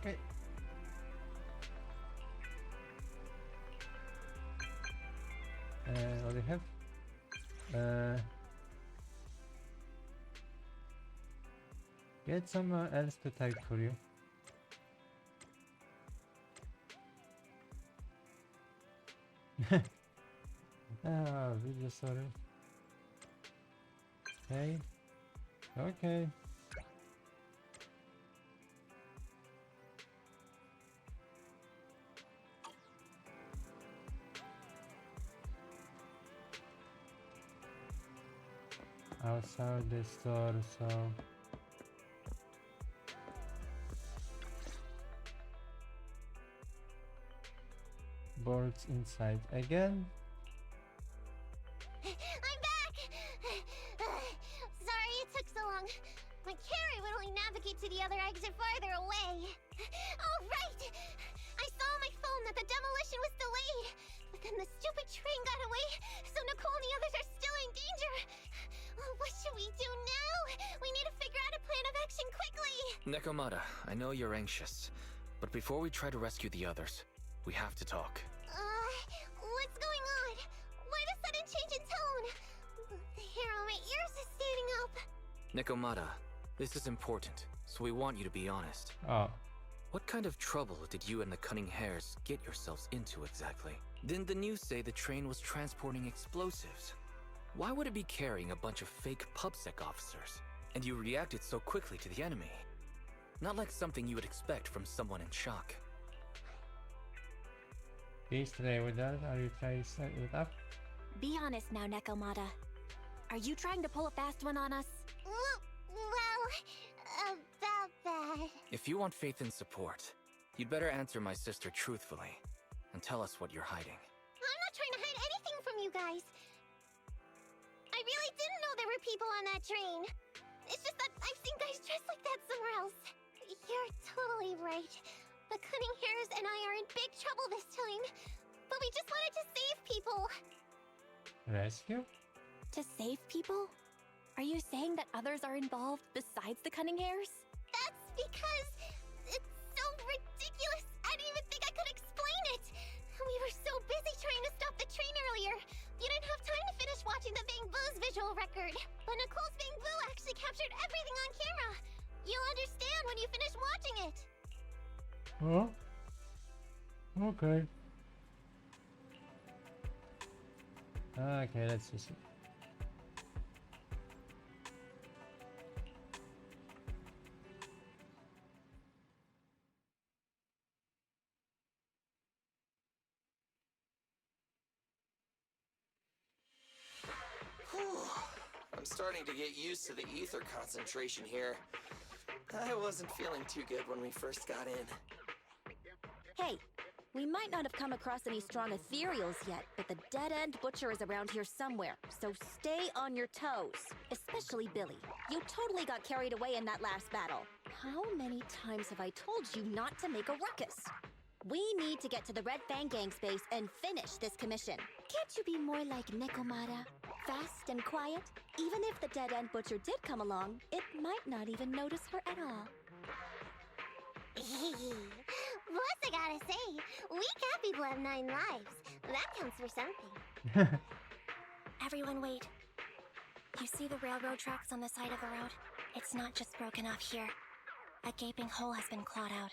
Okay. What do you have? Get someone else to type for you. Video sorry. Okay. Okay. Outside the store, so boards inside again. I'm back! Sorry it took so long. My carrot would only navigate to the other exit farther away. Oh, right! I saw on my phone that the demolition was delayed. But then the stupid train got away, so Nicole and the others are still in danger. Oh, what should we do now? We need to figure out a plan of action quickly! Nekomata, I know you're anxious, but before we try to rescue the others, we have to talk. What's going on? Why the sudden change in tone? The hair on my ears is standing up. Nekomata, this is important, so we want you to be honest. Oh, What kind of trouble did you and the Cunning Hares get yourselves into exactly? Didn't the news say the train was transporting explosives? Why would it be carrying a bunch of fake PubSec officers? And you reacted so quickly to the enemy. Not like something you would expect from someone in shock. please stay with us. Are you trying to set it up? Be honest now, Nekomata. Are you trying to pull a fast one on us? Well, about that. If you want faith and support, you'd better answer my sister truthfully and tell us what you're hiding. I'm not trying to hide anything from you guys. I really didn't know there were people on that train. It's just that I've seen guys dressed like that somewhere else. You're totally right. The Cunning Hares and I are in big trouble this time. But we just wanted to save people. Rescue? To save people? Are you saying that others are involved besides the Cunning Hares? That's because it's so ridiculous. I didn't even think I could explain it. We were so busy trying to stop the train earlier. You didn't have time to finish watching the Bang Boo's visual record. But Nicole's Bang Boo actually captured everything on camera. You'll understand when you finish watching it. Oh. Okay. Okay, let's just see. I'm starting to get used to the ether concentration here. I wasn't feeling too good when we first got in. Hey, we might not have come across any strong ethereals yet, but the dead-end butcher is around here somewhere, so stay on your toes. Especially Billy. You totally got carried away in that last battle. How many times have I told you not to make a ruckus? We need to get to the Red Fang Gang's base and finish this commission. Can't you be more like Nekomata? Fast and quiet? Even if the dead-end butcher did come along, it might not even notice her at all. Plus, I gotta say, we cat people have 9 lives. That counts for something. Everyone wait. You see the railroad tracks on the side of the road? It's not just broken off here. A gaping hole has been clawed out.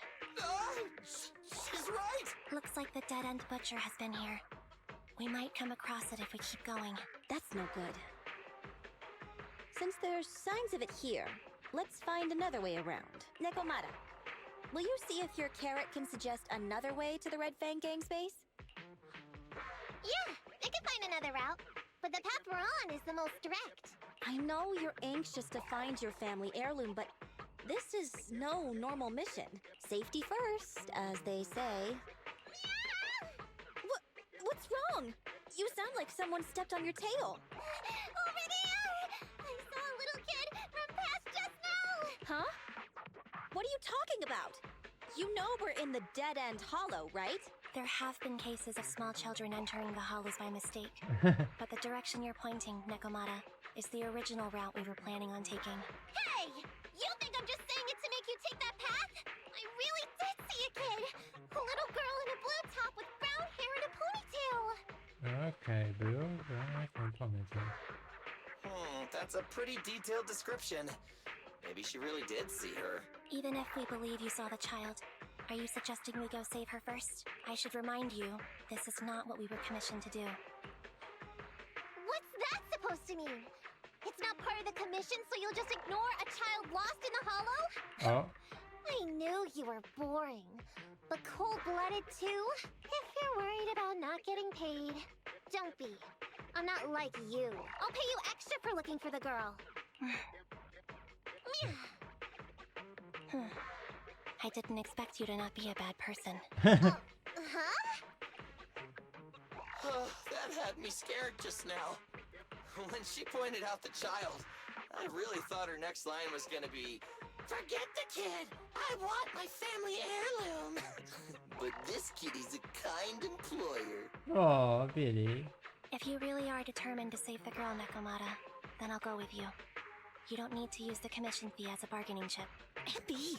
She's right! Looks like the dead-end butcher has been here. We might come across it if we keep going. That's no good. Since there's signs of it here, let's find another way around. Nekomata, will you see if your carrot can suggest another way to the Red Fang Gang's base? Yeah, I could find another route. But the path we're on is the most direct. I know you're anxious to find your family heirloom, but this is no normal mission. Safety first, as they say. What's wrong? You sound like someone stepped on your tail. Over there! I saw a little kid run past just now! Huh? What are you talking about? You know we're in the dead-end hollow, right? There have been cases of small children entering the hollows by mistake. But the direction you're pointing, Nekomata, is the original route we were planning on taking. Hey! You think I'm just saying it to make you take that path? I really did Okay, bro. From Prometheus. That's a pretty detailed description. Maybe she really did see her. Even if we believe you saw the child, are you suggesting we go save her first? I should remind you, this is not what we were commissioned to do. What's that supposed to mean? It's not part of the commission, so you'll just ignore a child lost in the hollow? Oh, I knew you were boring. But cold-blooded too? If you're worried about not getting paid, don't be. I'm not like you. I'll pay you extra for looking for the girl. I didn't expect you to not be a bad person. Huh? That had me scared just now. When she pointed out the child, I really thought her next line was gonna be, "Forget the kid! I want my family heirloom!" But this kitty's a kind employer. oh, Billy. If you really are determined to save the girl, Nekomata, then I'll go with you. You don't need to use the commission fee as a bargaining chip. Abby,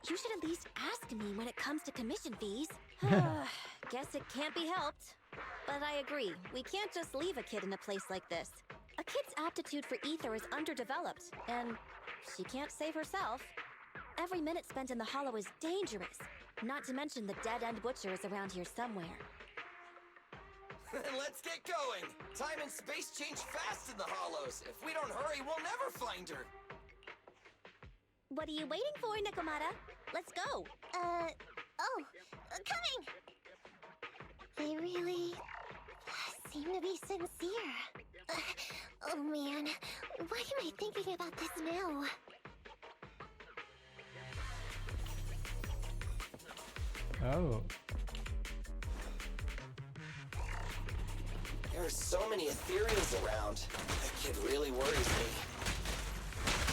you should at least ask me when it comes to commission fees. Guess it can't be helped. But I agree, we can't just leave a kid in a place like this. A kid's aptitude for ether is underdeveloped, and she can't save herself. Every minute spent in the hollow is dangerous, not to mention the dead-end butcher is around here somewhere. Then let's get going! Time and space change fast in the hollows. If we don't hurry, we'll never find her. What are you waiting for, Nekomata? Let's go! Coming! They really seem to be sincere. Oh man, why am I thinking about this now? Oh, There are so many ethereals around. That kid really worries me.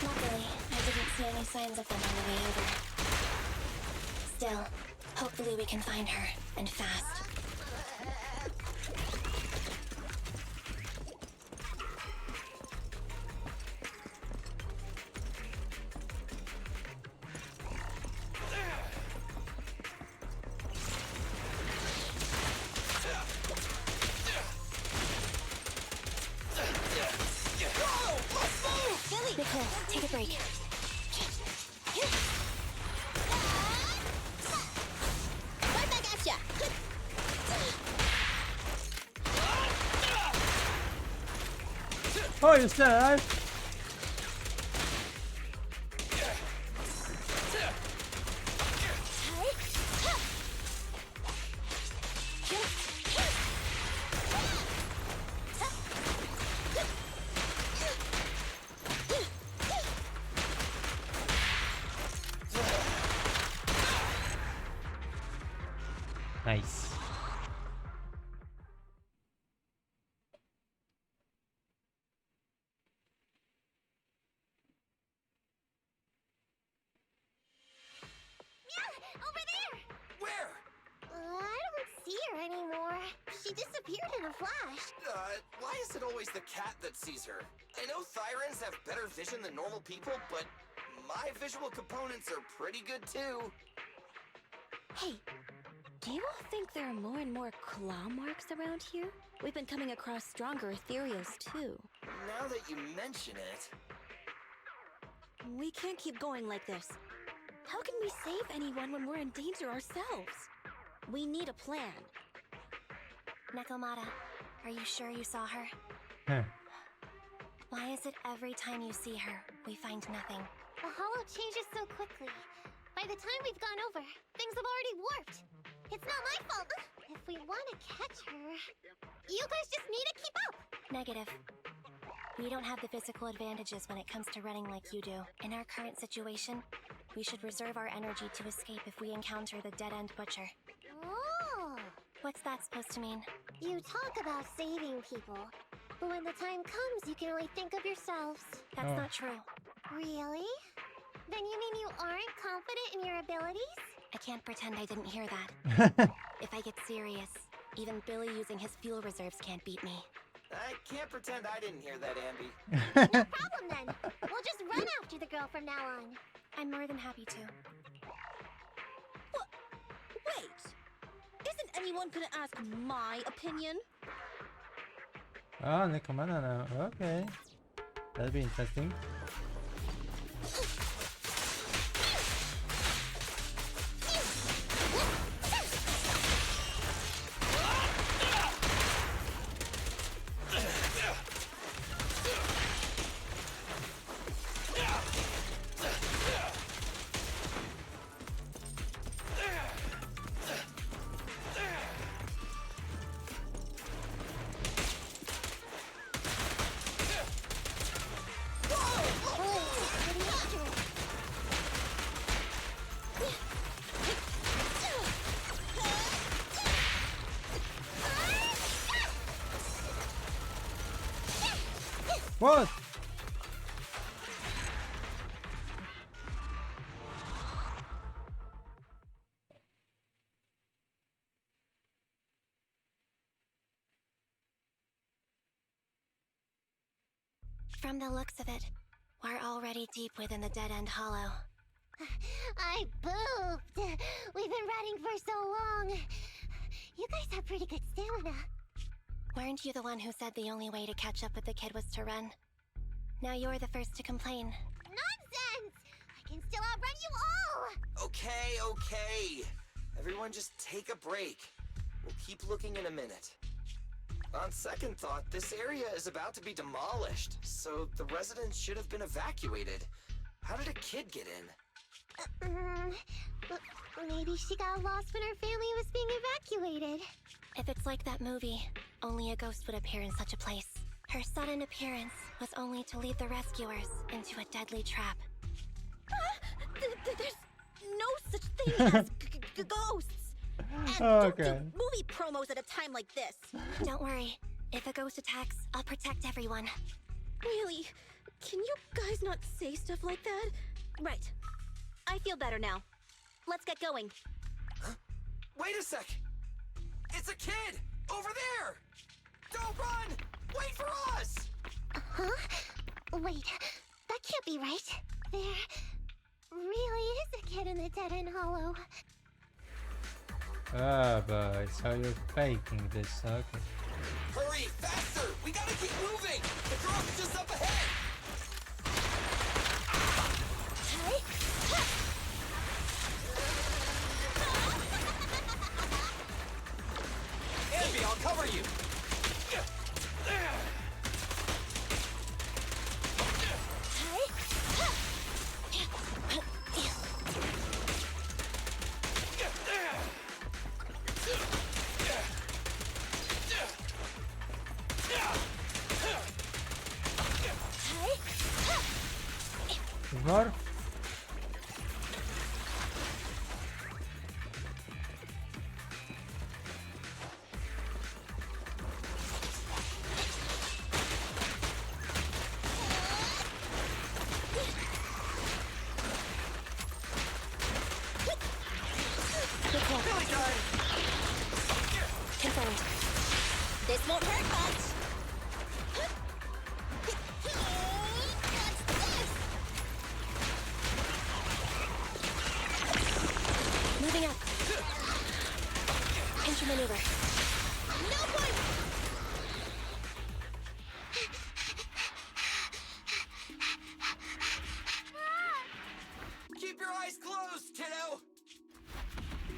Luckily, I didn't see any signs of them on the way over. Still, hopefully we can find her, and fast. Billy! Nicole, take a break. Right back at ya! oh, you're still alive? Nice. Over there! Where? I don't see her anymore. She disappeared in a flash. Why is it always the cat that sees her? I know Thyrans have better vision than normal people, but my visual components are pretty good too. Hey, do you all think there are more and more claw marks around here? We've been coming across stronger ethereals too. Now that you mention it... We can't keep going like this. How can we save anyone when we're in danger ourselves? We need a plan. Nekomata, are you sure you saw her? Huh. Why is it every time you see her, we find nothing? The hollow changes so quickly. By the time we've gone over, things have already warped. It's not my fault. If we want to catch her, you guys just need to keep up. Negative. We don't have the physical advantages when it comes to running like you do. In our current situation, we should reserve our energy to escape if we encounter the dead-end butcher. Oh, What's that supposed to mean? you talk about saving people, but when the time comes, you can only think of yourselves. That's Oh. not true. Really? Then you mean you aren't confident in your abilities? I can't pretend I didn't hear that. If I get serious, even Billy using his fuel reserves can't beat me. I can't pretend I didn't hear that, Ambi. No problem then. We'll just run after the girl from now on. I'm more than happy to. Wait! Isn't anyone gonna ask my opinion? Oh, Nekomana now. Okay. That'll be interesting. What? From the looks of it, we're already deep within the Dead End Hollow. I pooped. We've been running for so long. You guys have pretty good stamina. Weren't you the one who said the only way to catch up with the kid was to run? Now you're the first to complain. Nonsense! I can still outrun you all! Okay. Everyone just take a break. We'll keep looking in a minute. On second thought, this area is about to be demolished, so the residents should have been evacuated. How did a kid get in? Maybe she got lost when her family was being evacuated. If it's like that movie, only a ghost would appear in such a place. Her sudden appearance was only to lead the rescuers into a deadly trap. There's no such thing as ghosts. And don't do Okay. movie promos at a time like this. Don't worry. If a ghost attacks, I'll protect everyone. Really? Can you guys not say stuff like that? Right. I feel better now. Let's get going. Wait a sec! It's a kid! Over there! Don't run! Wait for us! Huh? Wait, that can't be right. There really is a kid in the Dead End Hollow. Oh boy, so you're faking this, okay. Hurry, faster! We gotta keep moving! The girl's just up ahead! Envy, I'll cover you! Var. Confirmed. This won't hurt much. Moving up. Pinch maneuver. No point. Keep your eyes closed, kiddo!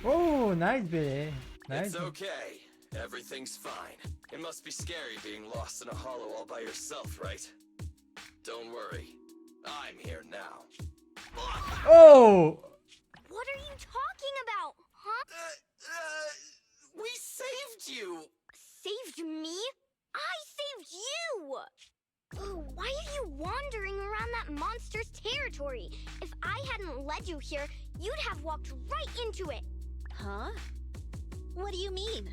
Oh, nice, Billy. Nice. It's okay. Everything's fine. It must be scary being lost in a hollow all by yourself, right? Don't worry. I'm here now. Oh! What are you talking about, huh? We saved you! Saved me? I saved you! Oh, why are you wandering around that monster's territory? If I hadn't led you here, you'd have walked right into it. Huh? What do you mean?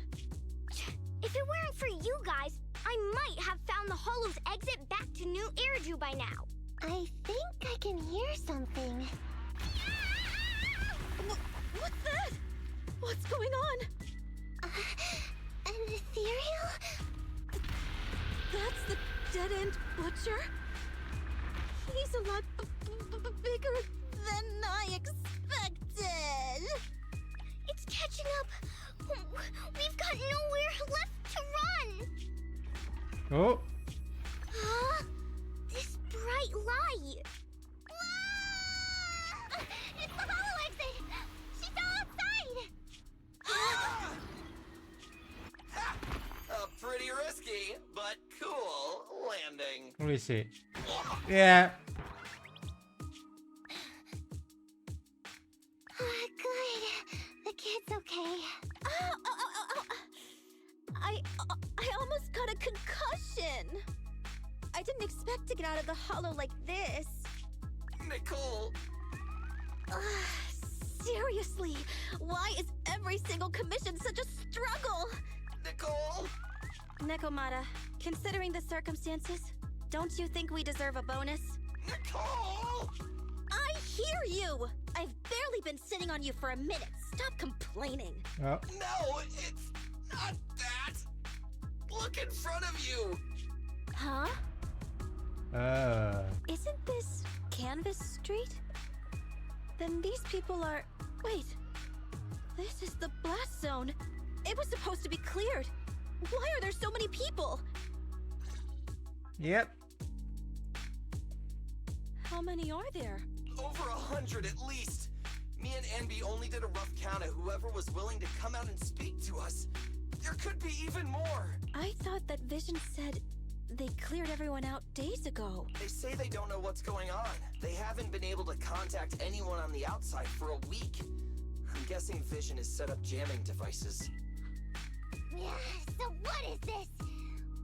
If it weren't for you guys, I might have found the Hollow's exit back to New Eridu by now. I think I can hear something. What's that? What's going on? An ethereal? That's the dead-end butcher? He's a lot bigger than I expected. It's catching up. We've got nowhere left to run. Oh, This bright light! Whoa! It's the hollow exit! She's outside! Pretty risky, but cool landing. let me see. Yeah. Good. The kid's okay. I almost got a concussion. I didn't expect to get out of the hollow like this. Nicole, Seriously, why is every single commission such a struggle? Nicole. Nekomata, considering the circumstances, don't you think we deserve a bonus? Nicole! I hear you! I've barely been sitting on you for a minute. Stop complaining. Oh. No, it's not that. Look in front of you. Huh? Uh. Isn't this Canvas Street? Then these people are... Wait. This is the blast zone. It was supposed to be cleared. Why are there so many people? Yep. How many are there? Over 100 at least. Me and Envy only did a rough count of whoever was willing to come out and speak to us. There could be even more. I thought that Vision said they cleared everyone out days ago. They say they don't know what's going on. They haven't been able to contact anyone on the outside for a week. I'm guessing Vision has set up jamming devices. So what is this?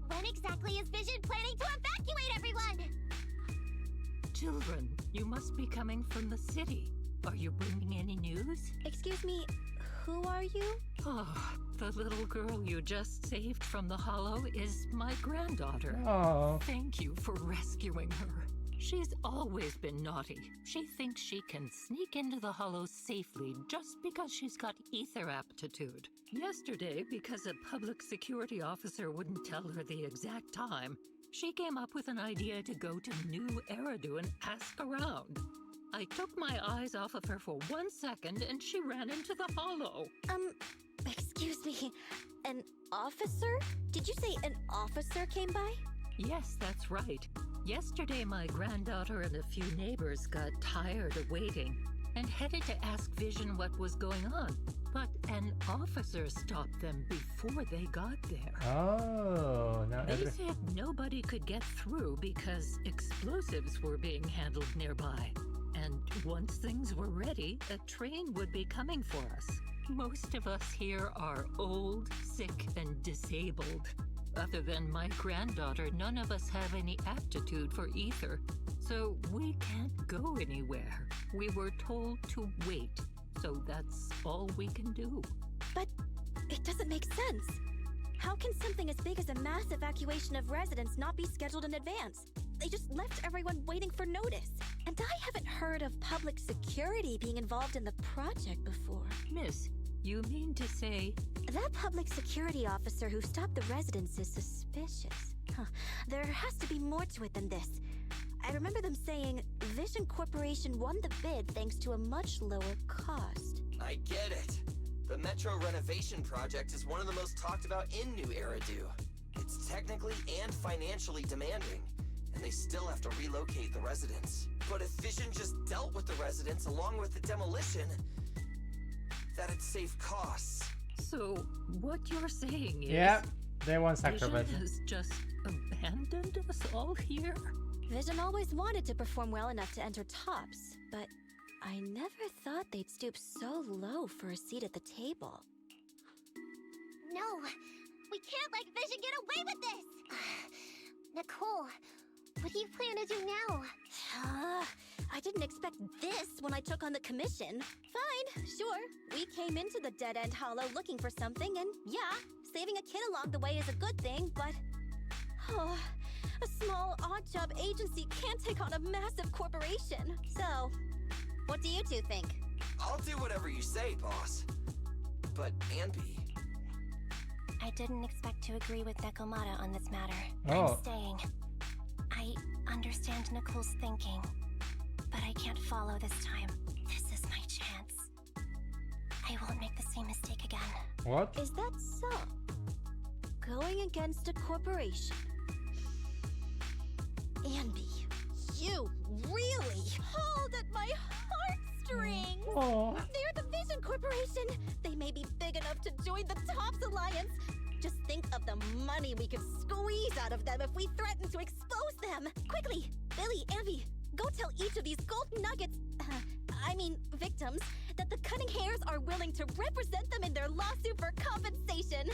When exactly is Vision planning to evacuate everyone? Children, you must be coming from the city. Are you bringing any news? Excuse me, who are you? Oh, the little girl you just saved from the hollow is my granddaughter. Oh. Thank you for rescuing her. She's always been naughty. She thinks she can sneak into the hollow safely just because she's got ether aptitude. Yesterday, because a public security officer wouldn't tell her the exact time, she came up with an idea to go to New Eridu and ask around. I took my eyes off of her for 1 second and she ran into the hollow. Excuse me, an officer? Did you say an officer came by? Yes, that's right. Yesterday, my granddaughter and a few neighbors got tired of waiting and headed to ask Vision what was going on. But an officer stopped them before they got there. Oh. Now They said nobody could get through because explosives were being handled nearby. And once things were ready, a train would be coming for us. Most of us here are old, sick, and disabled. Other than my granddaughter, none of us have any aptitude for ether, so we can't go anywhere. We were told to wait, so that's all we can do. But it doesn't make sense. How can something as big as a mass evacuation of residents not be scheduled in advance? They just left everyone waiting for notice. And I haven't heard of public security being involved in the project before. Miss, you mean to say... That public security officer who stopped the residents is suspicious. There has to be more to it than this. I remember them saying Vision Corporation won the bid thanks to a much lower cost. I get it. The Metro renovation project is one of the most talked about in New Eridu. It's technically and financially demanding, and they still have to relocate the residents. But if Vision just dealt with the residents along with the demolition, that'd save costs. So, what you're saying is... Yep. They want Vision sacrifice. has just abandoned us all here? Vision always wanted to perform well enough to enter tops, but I never thought they'd stoop so low for a seat at the table. No, we can't let Vision get away with this! Nicole, what do you plan to do now? I didn't expect this when I took on the commission. Fine, sure. We came into the dead-end hollow looking for something, and yeah, saving a kid along the way is a good thing, but... a small, odd-job agency can't take on a massive corporation. So, what do you two think? I'll do whatever you say, boss. But Anby... I didn't expect to agree with Nekomata on this matter. Oh. I'm staying. I understand Nicole's thinking, but I can't follow this time. This is my chance. I won't make the same mistake again. What? Is that so? Going against a corporation? You really pulled at my heartstrings! Oh. They're the Vision Corporation! They may be big enough to join the Tops Alliance! Just think of the money we could squeeze out of them if we threaten to expose them! Quickly! Billy, Ambi, go tell each of these gold nuggets, victims, that the Cunning Hares are willing to represent them in their lawsuit for compensation!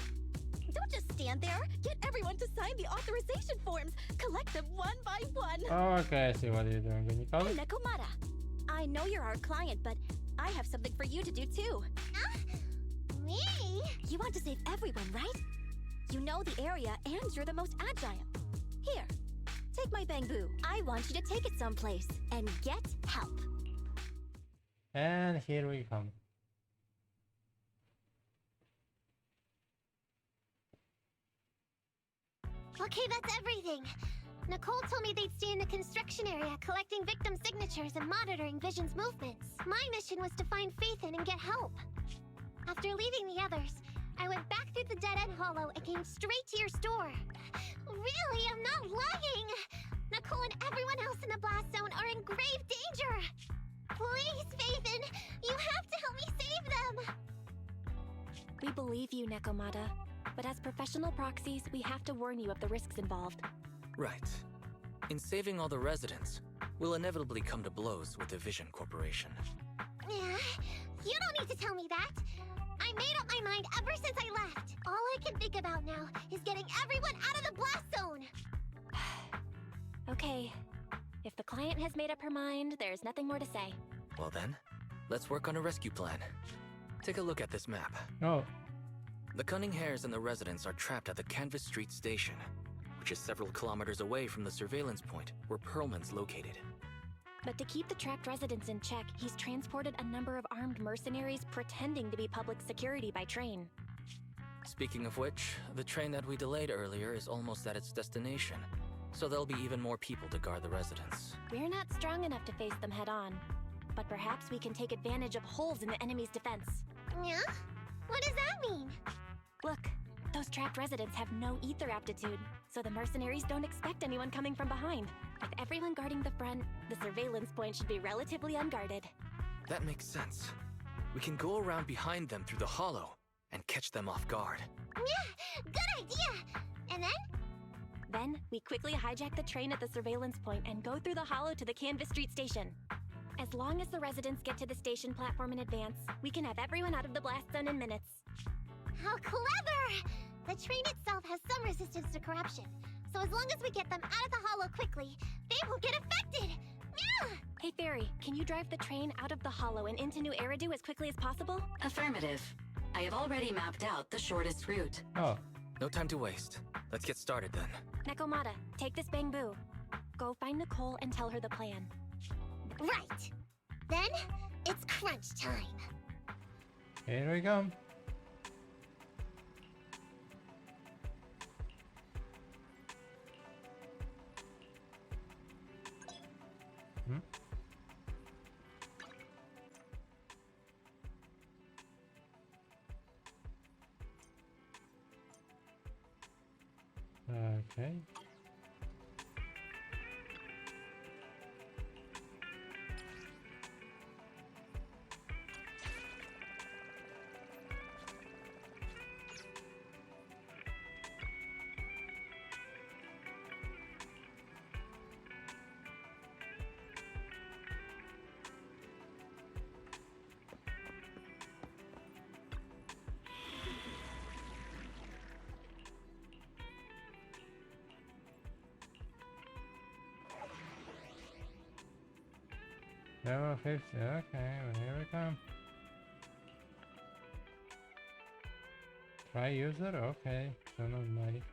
Don't just stand there! Get everyone to sign the authorization forms! Collect them one by one! Okay, I see what you're doing. Can you call it? Nekomata, I know you're our client, but I have something for you to do too. Me? You want to save everyone, right? You know the area and you're the most agile. Here, take my bamboo. I want you to take it someplace and get help. And here we come. Okay, that's everything. Nicole told me they'd stay in the construction area, collecting victim signatures and monitoring Vision's movements. My mission was to find Faithin and get help. After leaving the others, I went back through the dead-end hollow and came straight to your store. Really, I'm not lying! Nicole and everyone else in the blast zone are in grave danger! Please, Faithin, you have to help me save them! We believe you, Nekomata. But as professional proxies, we have to warn you of the risks involved. Right. In saving all the residents, we'll inevitably come to blows with the Vision Corporation. Yeah, you don't need to tell me that. I made up my mind ever since I left. All I can think about now is getting everyone out of the blast zone. Okay. If the client has made up her mind, there's nothing more to say. Well then, let's work on a rescue plan. Take a look at this map. Oh. The Cunning Hares and the residents are trapped at the Canvas Street Station, which is several kilometers away from the surveillance point where Pearlman's located. But to keep the trapped residents in check, he's transported a number of armed mercenaries pretending to be public security by train. Speaking of which, the train that we delayed earlier is almost at its destination, so there'll be even more people to guard the residents. We're not strong enough to face them head on, but perhaps we can take advantage of holes in the enemy's defense. Yeah? What does that mean? Look, those trapped residents have no ether aptitude, so the mercenaries don't expect anyone coming from behind. With everyone guarding the front, the surveillance point should be relatively unguarded. That makes sense. We can go around behind them through the hollow and catch them off guard. Yeah, good idea! And then? Then, we quickly hijack the train at the surveillance point and go through the hollow to the Canvas Street Station. As long as the residents get to the station platform in advance, we can have everyone out of the blast zone in minutes. How clever! The train itself has some resistance to corruption, so as long as we get them out of the hollow quickly, they won't get affected! Yeah! Hey Fairy, can you drive the train out of the hollow and into New Eridu as quickly as possible? Affirmative. I have already mapped out the shortest route. Oh. No time to waste. Let's get started then. Nekomata, take this bamboo. Go find Nicole and tell her the plan. Right! Then, it's crunch time. Here we go. Okay. Level 50, okay, well, here we come. Try user, okay, son of mighty.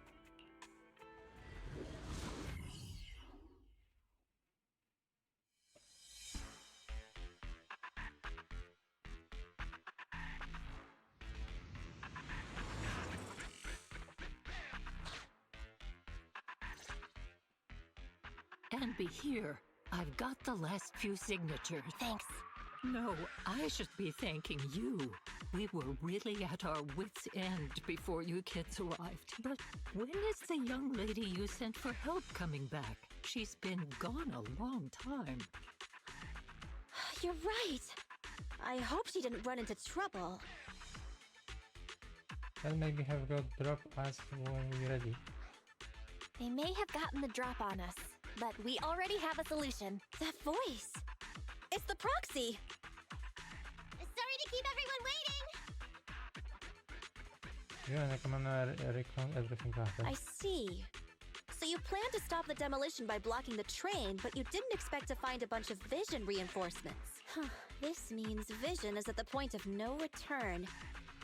And be here. I've got the last few signatures. Thanks. No, I should be thanking you. We were really at our wits' end before you kids arrived. But when is the young lady you sent for help coming back? She's been gone a long time. You're right. I hope she didn't run into trouble. Well, maybe have got drop us when we're ready. They may have gotten the drop on us, but we already have a solution. That voice. It's the proxy. Sorry to keep everyone waiting. Yeah, nekem már recon everything happened. I see. So you planned to stop the demolition by blocking the train, but you didn't expect to find a bunch of vision reinforcements. This means Vision is at the point of no return.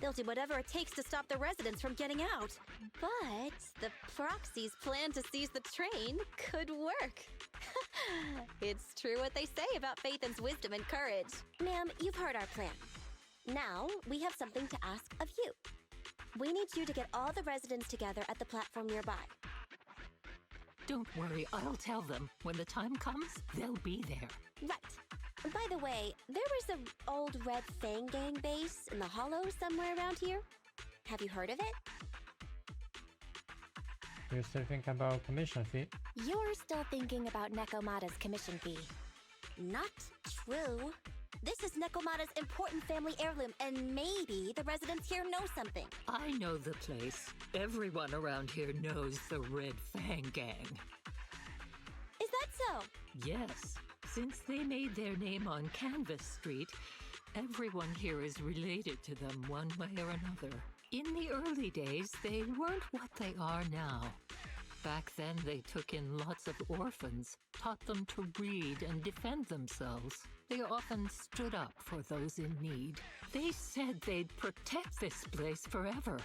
They'll do whatever it takes to stop the residents from getting out. But the proxy's plan to seize the train could work. It's true what they say about Phaethon's wisdom and courage. Ma'am, you've heard our plan. Now, we have something to ask of you. We need you to get all the residents together at the platform nearby. Don't worry, I'll tell them. When the time comes, they'll be there. Right. By the way, there was an old Red Fang Gang base in the Hollow somewhere around here. Have you heard of it? You're still thinking about commission fee? You're still thinking about Nekomata's commission fee. Not true. This is Nekomata's important family heirloom, and maybe the residents here know something. I know the place. Everyone around here knows the Red Fang Gang. Is that so? Yes. Since they made their name on Canvas Street, everyone here is related to them one way or another. In the early days, they weren't what they are now. Back then, they took in lots of orphans, taught them to read and defend themselves. They often stood up for those in need. They said they'd protect this place forever.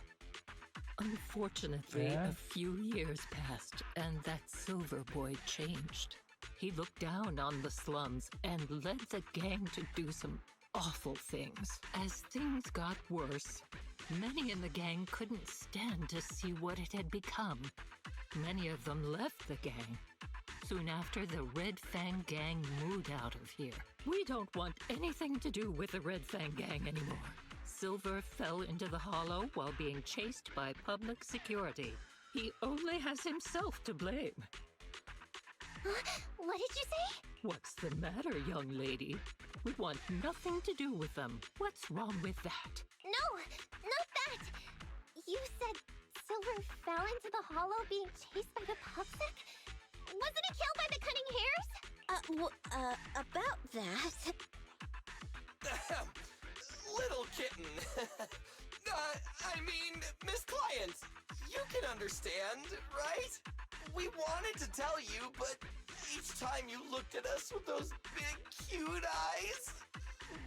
Unfortunately, Yeah? a few years passed, and that Silver Boy changed. He looked down on the slums and led the gang to do some awful things. As things got worse, many in the gang couldn't stand to see what it had become. Many of them left the gang. Soon after, the Red Fang Gang moved out of here. We don't want anything to do with the Red Fang Gang anymore. Silver fell into the Hollow while being chased by public security. He only has himself to blame. What did you say? What's the matter, young lady? We want nothing to do with them. What's wrong with that? No, not that. You said Silver fell into the Hollow being chased by the Pupsec? Wasn't he killed by the Cunning Hares? About that. Little kitten. I mean, Miss Client, you can understand, right? We wanted to tell you, but each time you looked at us with those big, cute eyes,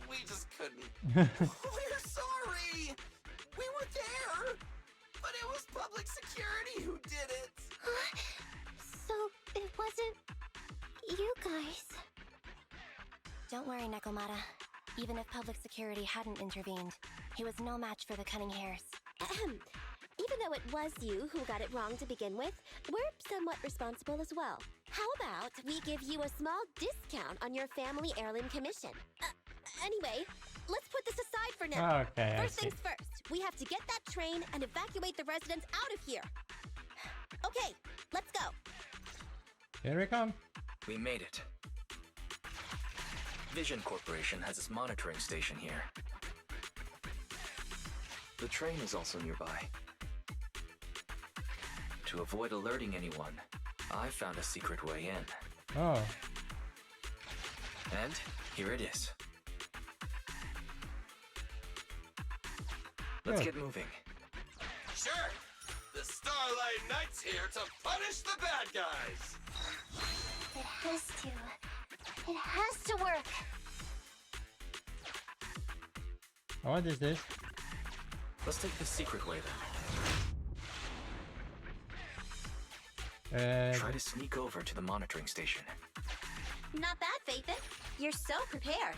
we just couldn't. We're sorry. We were there, but it was public security who did it. So it wasn't you guys. Don't worry, Nekomata. Even if public security hadn't intervened, he was no match for the Cunning Hares. Even though it was you who got it wrong to begin with, we're somewhat responsible as well. How about we give you a small discount on your family heirloom commission? Anyway, let's put this aside for now. Okay, I First see. things first, we have to get that train and evacuate the residents out of here. Okay, let's go. Here we come. We made it. Vision Corporation has its monitoring station here. The train is also nearby. To avoid alerting anyone, I found a secret way in. Oh, And here it is. Let's Good. get moving. Sure. The Starlight Knight's here to punish the bad guys. It has to. It has to work. what is this? Let's take the secret way then. Try to sneak over to the monitoring station. Not bad, Phaethon. You're so prepared.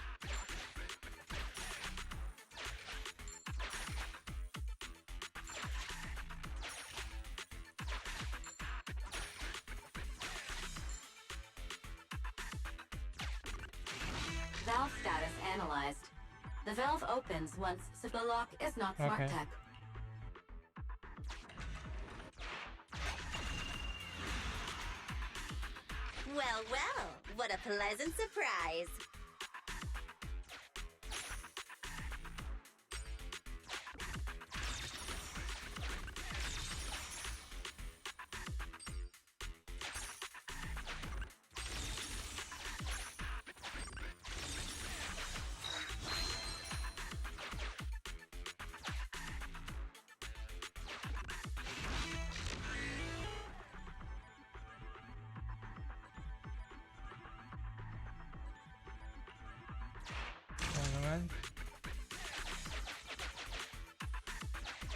Valve status analyzed. The valve opens once the lock is not smart Okay. tech. Well, well, what a pleasant surprise.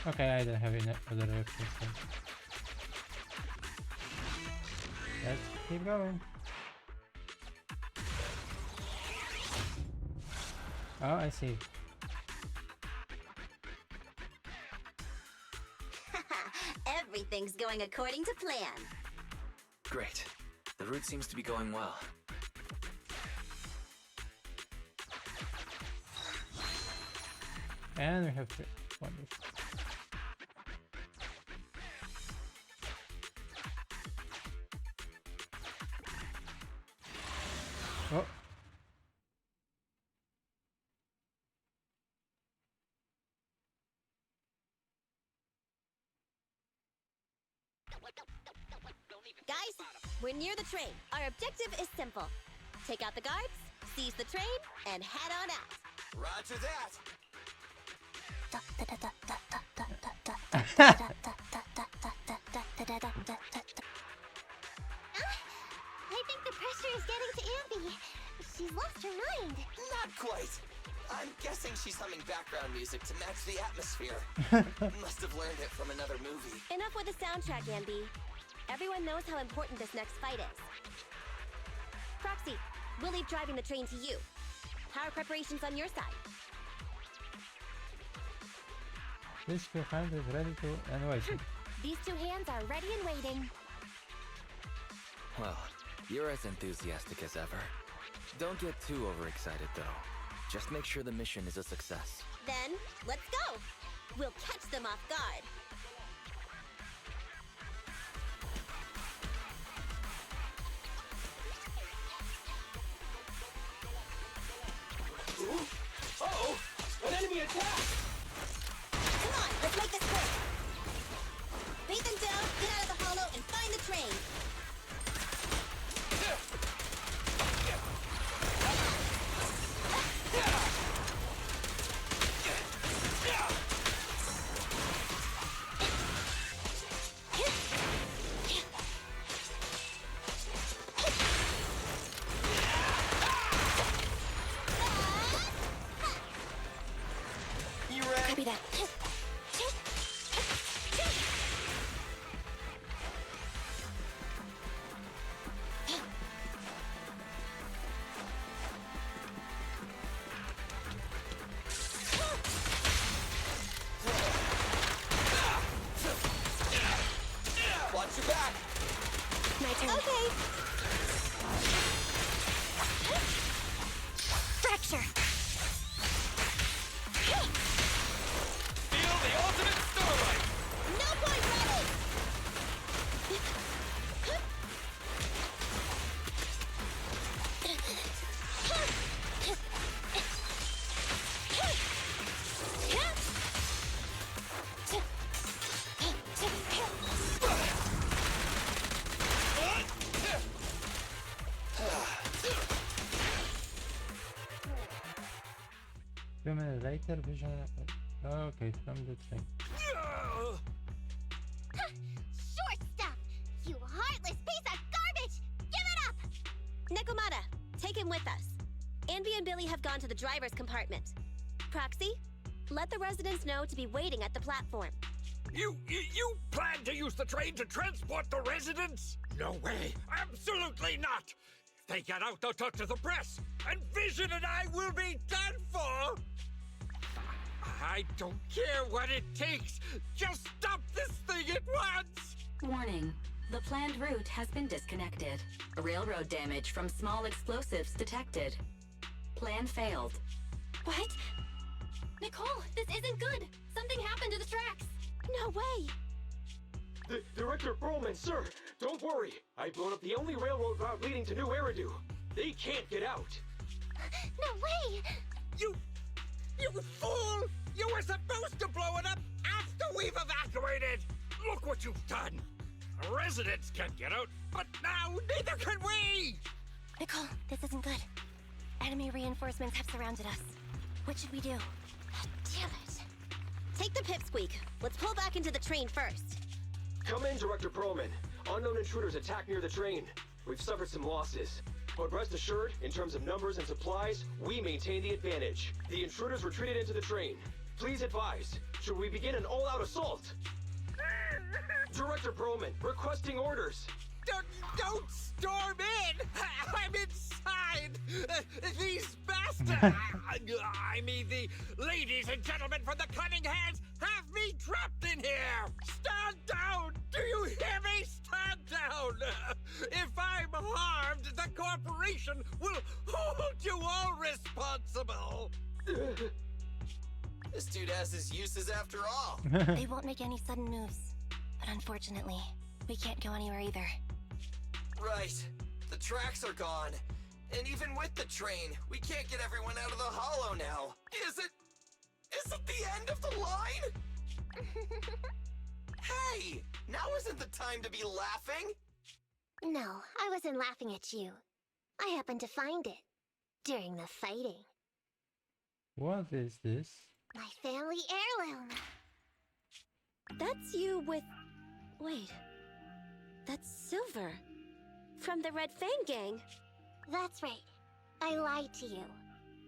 Okay, I don't have any other options. So. Let's keep going. Oh, I see. Everything's going according to plan. Great. The route seems to be going well. And we have 3. Wonderful. Oh. Guys, we're near the train. Our objective is simple. Take out the guards, seize the train, and head on out. Roger that. I think the pressure is getting to Ambi. She's lost her mind. Not quite. I'm guessing she's humming background music to match the atmosphere. Must have learned it from another movie. Enough with the soundtrack, Ambi. Everyone knows how important this next fight is. Proxy, we'll leave driving the train to you. How are preparations on your side? This two hand is ready to and waiting. These two hands are ready and waiting. Well, you're as enthusiastic as ever. Don't get too overexcited, though. Just make sure the mission is a success. Then, let's go! We'll catch them off guard. Uh-oh! An enemy attack! Come on, let's make this quick! Beat them down, get out of the hollow, and find the train! You ready? Copy that. Watch your back! My turn. Okay! Fracture. Feel the ultimate starlight! No point, Rebel! Few minutes later, vision. Okay, from the train. Short stuff! You heartless piece of garbage! Give it up! Nekomata, take him with us. Anvi and Billy have gone to the driver's compartment. Proxy, let the residents know to be waiting at the platform. You plan to use the train to transport the residents? No way! Absolutely not! If they get out, they'll talk to the press, and Vision and I will be done for! I don't care what it takes! Just stop this thing at once! Warning. The planned route has been disconnected. Railroad damage from small explosives detected. Plan failed. What? Nicole, this isn't good. Something happened to the tracks. No way! Director Perlman, sir, Don't worry. I've blown up the only railroad route leading to New Eridu. They can't get out. No way! You fool! You were supposed to blow it up after we've evacuated! Look what you've done! Residents can't get out, but now neither can we! Nicole, this isn't good. Enemy reinforcements have surrounded us. What should we do? Damn it. Take the pipsqueak. Let's pull back into the train first. Come in, Director Perlman. Unknown intruders attacked near the train. We've suffered some losses. But rest assured, in terms of numbers and supplies, we maintain the advantage. The intruders retreated into the train. Please advise, should we begin an all-out assault? Director Perlman, requesting orders. Don't storm in! I'm inside! These bastards! I mean, the ladies and gentlemen from the Cunning Hands have me trapped in here! Stand down! Do you hear me? Stand down! If I'm harmed, the corporation will hold you all responsible! This dude has his uses after all. They won't make any sudden moves. But unfortunately, we can't go anywhere either. Right. The tracks are gone. And even with the train, we can't get everyone out of the hollow now. Is it the end of the line? Hey! Now isn't the time to be laughing! No, I wasn't laughing at you. I happened to find it. During the fighting. What is this? My family heirloom. That's you with... Wait. That's Silver. From the Red Fang Gang. That's right. I lied to you.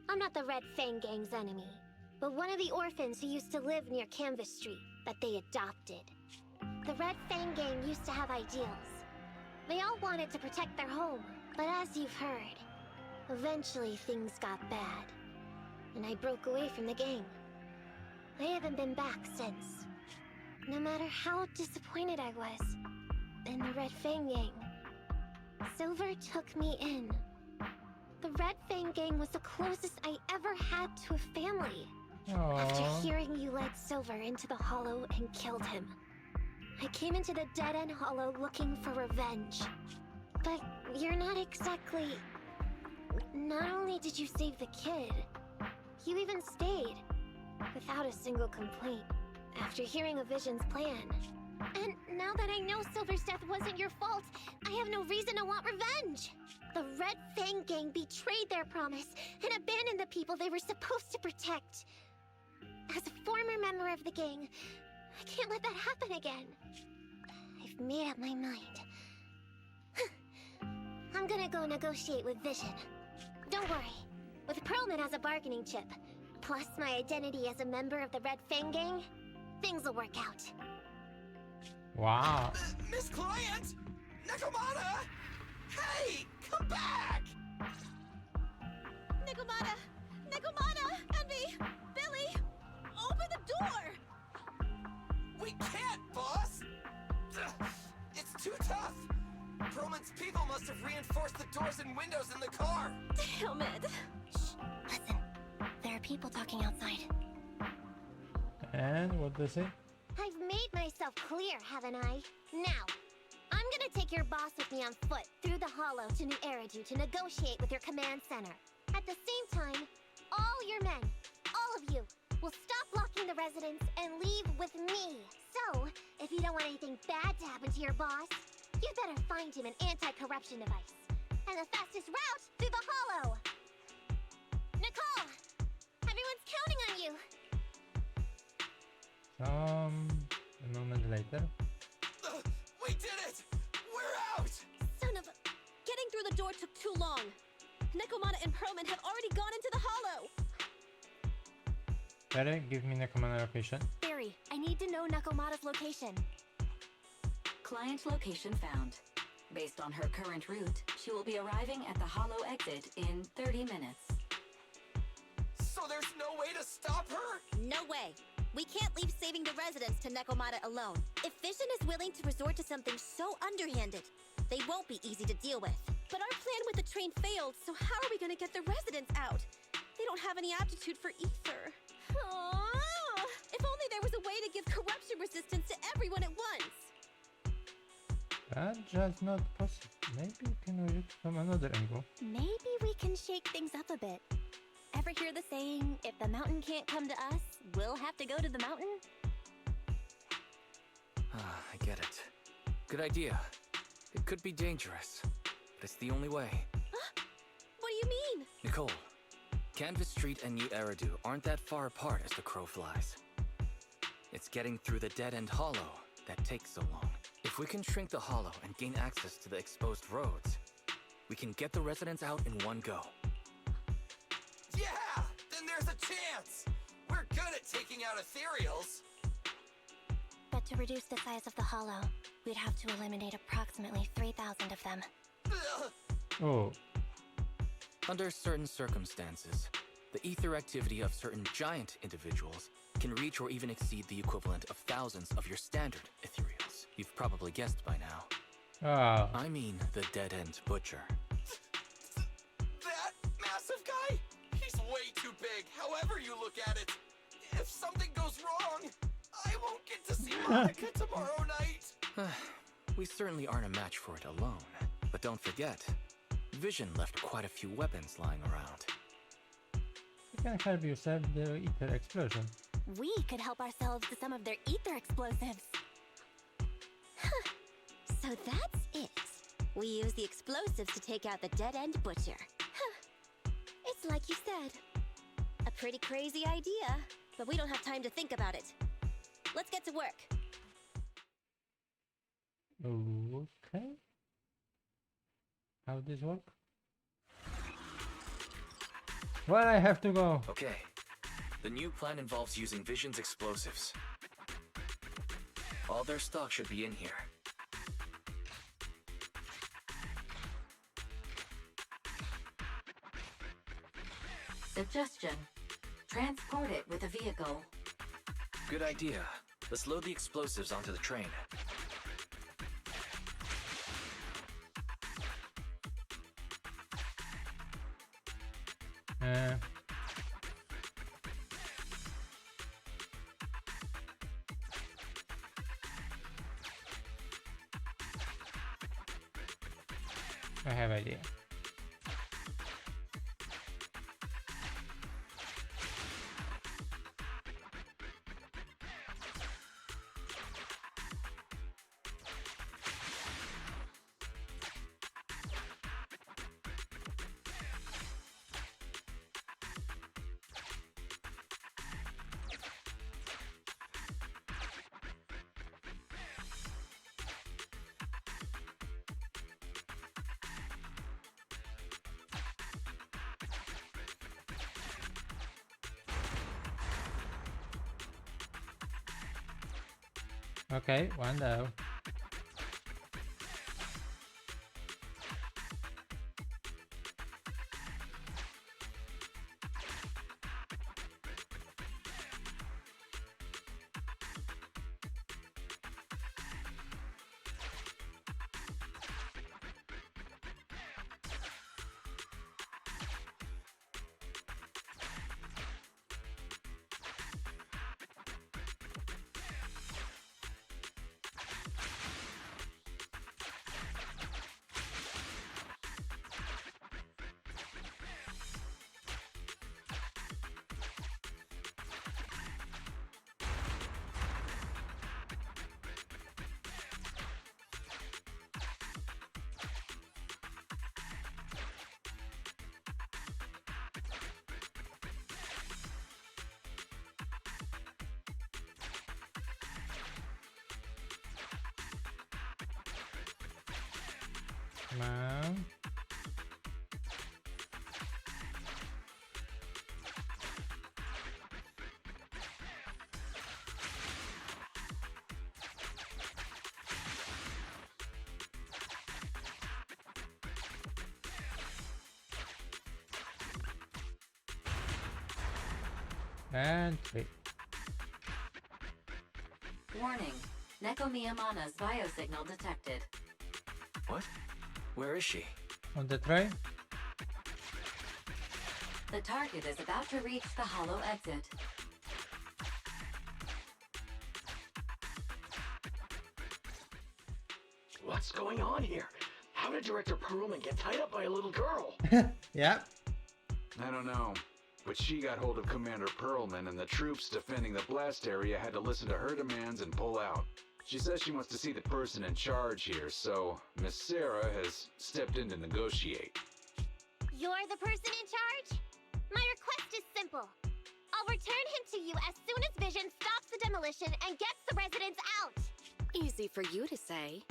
I'm not the Red Fang Gang's enemy, but one of the orphans who used to live near Canvas Street that they adopted. The Red Fang Gang used to have ideals. They all wanted to protect their home, but as you've heard, eventually things got bad, and I broke away from the gang. I haven't been back since. No matter how disappointed I was in the Red Fang Gang, Silver took me in. The Red Fang Gang was the closest I ever had to a family. After Aww. hearing you led Silver into the Hollow and killed him, I came into the Dead-End Hollow looking for revenge. But you're not exactly... Not only did you save the kid, you even stayed, without a single complaint, after hearing of Vision's plan. And now that I know Silver's death wasn't your fault, I have no reason to want revenge. The Red Fang Gang betrayed their promise and abandoned the people they were supposed to protect. As a former member of the gang, I can't let that happen again. I've made up my mind. I'm gonna go negotiate with Vision. Don't worry. With Perlman as a bargaining chip, plus my identity as a member of the Red Fang Gang, things will work out. Wow. Miss Client! Nekomata! Hey! Come back! Nekomata! Nekomata! Envy! Billy! Open the door! We can't, boss! It's too tough! Perlman's people must have reinforced the doors and windows in the car! Damn it! Shh! Listen. There are people talking outside. And what does it? I've made myself clear, haven't I? Now, I'm gonna take your boss with me on foot through the Hollow to New Eridu to negotiate with your command center. At the same time, all your men, all of you, will stop blocking the residents and leave with me. So, if you don't want anything bad to happen to your boss, you better find him an anti-corruption device. And the fastest route through the Hollow. Nicole! Everyone's counting on you! A moment later. We did it! We're out! Son of a... Getting through the door took too long. Nekomata and Perlman have already gone into the Hollow. Better give me Nekomata location. Barry, I need to know Nekomata's location. Client location found. Based on her current route, she will be arriving at the Hollow exit in 30 minutes. So there's no way to stop her? No way. We can't leave saving the residents to Nekomata alone. If Vision is willing to resort to something so underhanded, they won't be easy to deal with. But our plan with the train failed, so how are we gonna get the residents out? They don't have any aptitude for ether. Aww. If only there was a way to give corruption resistance to everyone at once. That's just not possible. Maybe we can reach it from another angle. Maybe we can shake things up a bit. Ever hear the saying, if the mountain can't come to us, we'll have to go to the mountain? I get it. Good idea. It could be dangerous, but it's the only way. What do you mean? Nicole, Canvas Street and New Eridu aren't that far apart as the crow flies. It's getting through the dead-end hollow that takes so long. If we can shrink the hollow and gain access to the exposed roads, we can get the residents out in one go. Yeah! Then there's a chance! We're good at taking out ethereals! But to reduce the size of the hollow, we'd have to eliminate approximately 3,000 of them. Ugh. Oh, Under certain circumstances, the ether activity of certain giant individuals can reach or even exceed the equivalent of thousands of your standard ethereals. You've probably guessed by now. ah, I mean the dead-end butcher. That massive guy? He's way too big, however you look at it. If something goes wrong, I won't get to see Monica tomorrow night. We certainly aren't a match for it alone. But don't forget, Vision left quite a few weapons lying around. you can help yourself the ether explosion. We could help ourselves to some of their ether explosives. So that's it. We use the explosives to take out the dead-end butcher. It's like you said. A pretty crazy idea, but we don't have time to think about it. Let's get to work. Okay. How this work? Well, I have to go. Okay. The new plan involves using Vision's explosives. All their stock should be in here. Suggestion. Transport it with a vehicle. Good idea. Let's load the explosives onto the train. I have idea. Okay, one down. Come on. And 3. Warning. Neko Miyamana's biosignal detected. What? Where is she? On the tray. The target is about to reach the hollow exit. What's going on here? How did Director Perlman get tied up by a little girl? Yep. I don't know, but she got hold of Commander Perlman, and the troops defending the blast area had to listen to her demands and pull out. She says she wants to see the person in charge here, so Miss Sarah has stepped in to negotiate. You're the person in charge? My request is simple. I'll return him to you as soon as Vision stops the demolition and gets the residents out. Easy for you to say.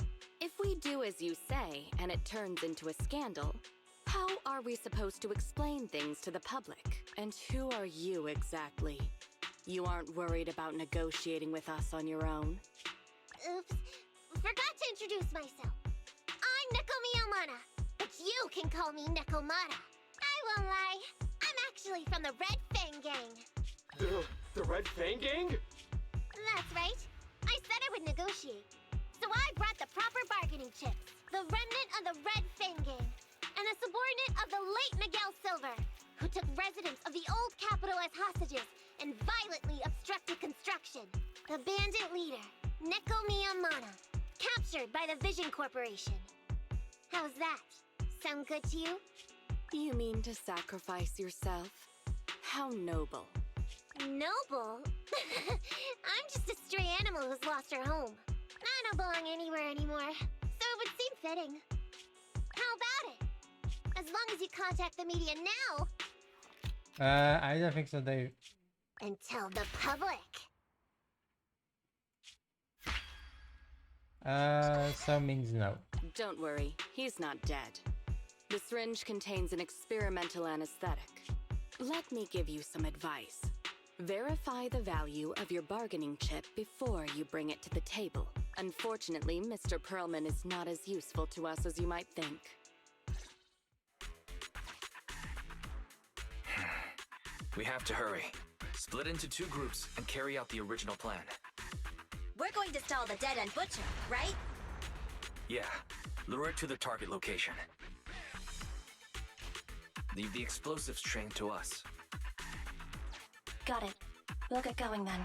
If we do as you say and it turns into a scandal, how are we supposed to explain things to the public? And who are you exactly? You aren't worried about negotiating with us on your own? Oops. Forgot to introduce myself. I'm Neko Miyamata, but you can call me Nekomata. I won't lie. I'm actually from the Red Fang Gang. The Red Fang Gang? That's right. I said I would negotiate. So I brought the proper bargaining chips. The remnant of the Red Fang Gang. And a subordinate of the late Miguel Silver, who took residents of the old capital as hostages and violently obstructed construction. The bandit leader, Neko Miyamata, captured by the Vision Corporation. How's that? Sound good to you? You mean to sacrifice yourself? How noble. Noble? I'm just a stray animal who's lost her home. I don't belong anywhere anymore, so it would seem fitting. How about it? As long as you contact the media now. I don't think so, Dave. And tell the public. So means no. Don't worry, he's not dead. The syringe contains an experimental anesthetic. Let me give you some advice. Verify the value of your bargaining chip before you bring it to the table. Unfortunately, Mr. Perlman is not as useful to us as you might think. We have to hurry. Split into 2 groups and carry out the original plan. We're going to stall the dead-end butcher, right? Yeah, lure it to the target location. Leave the explosives train to us. Got it. We'll get going then.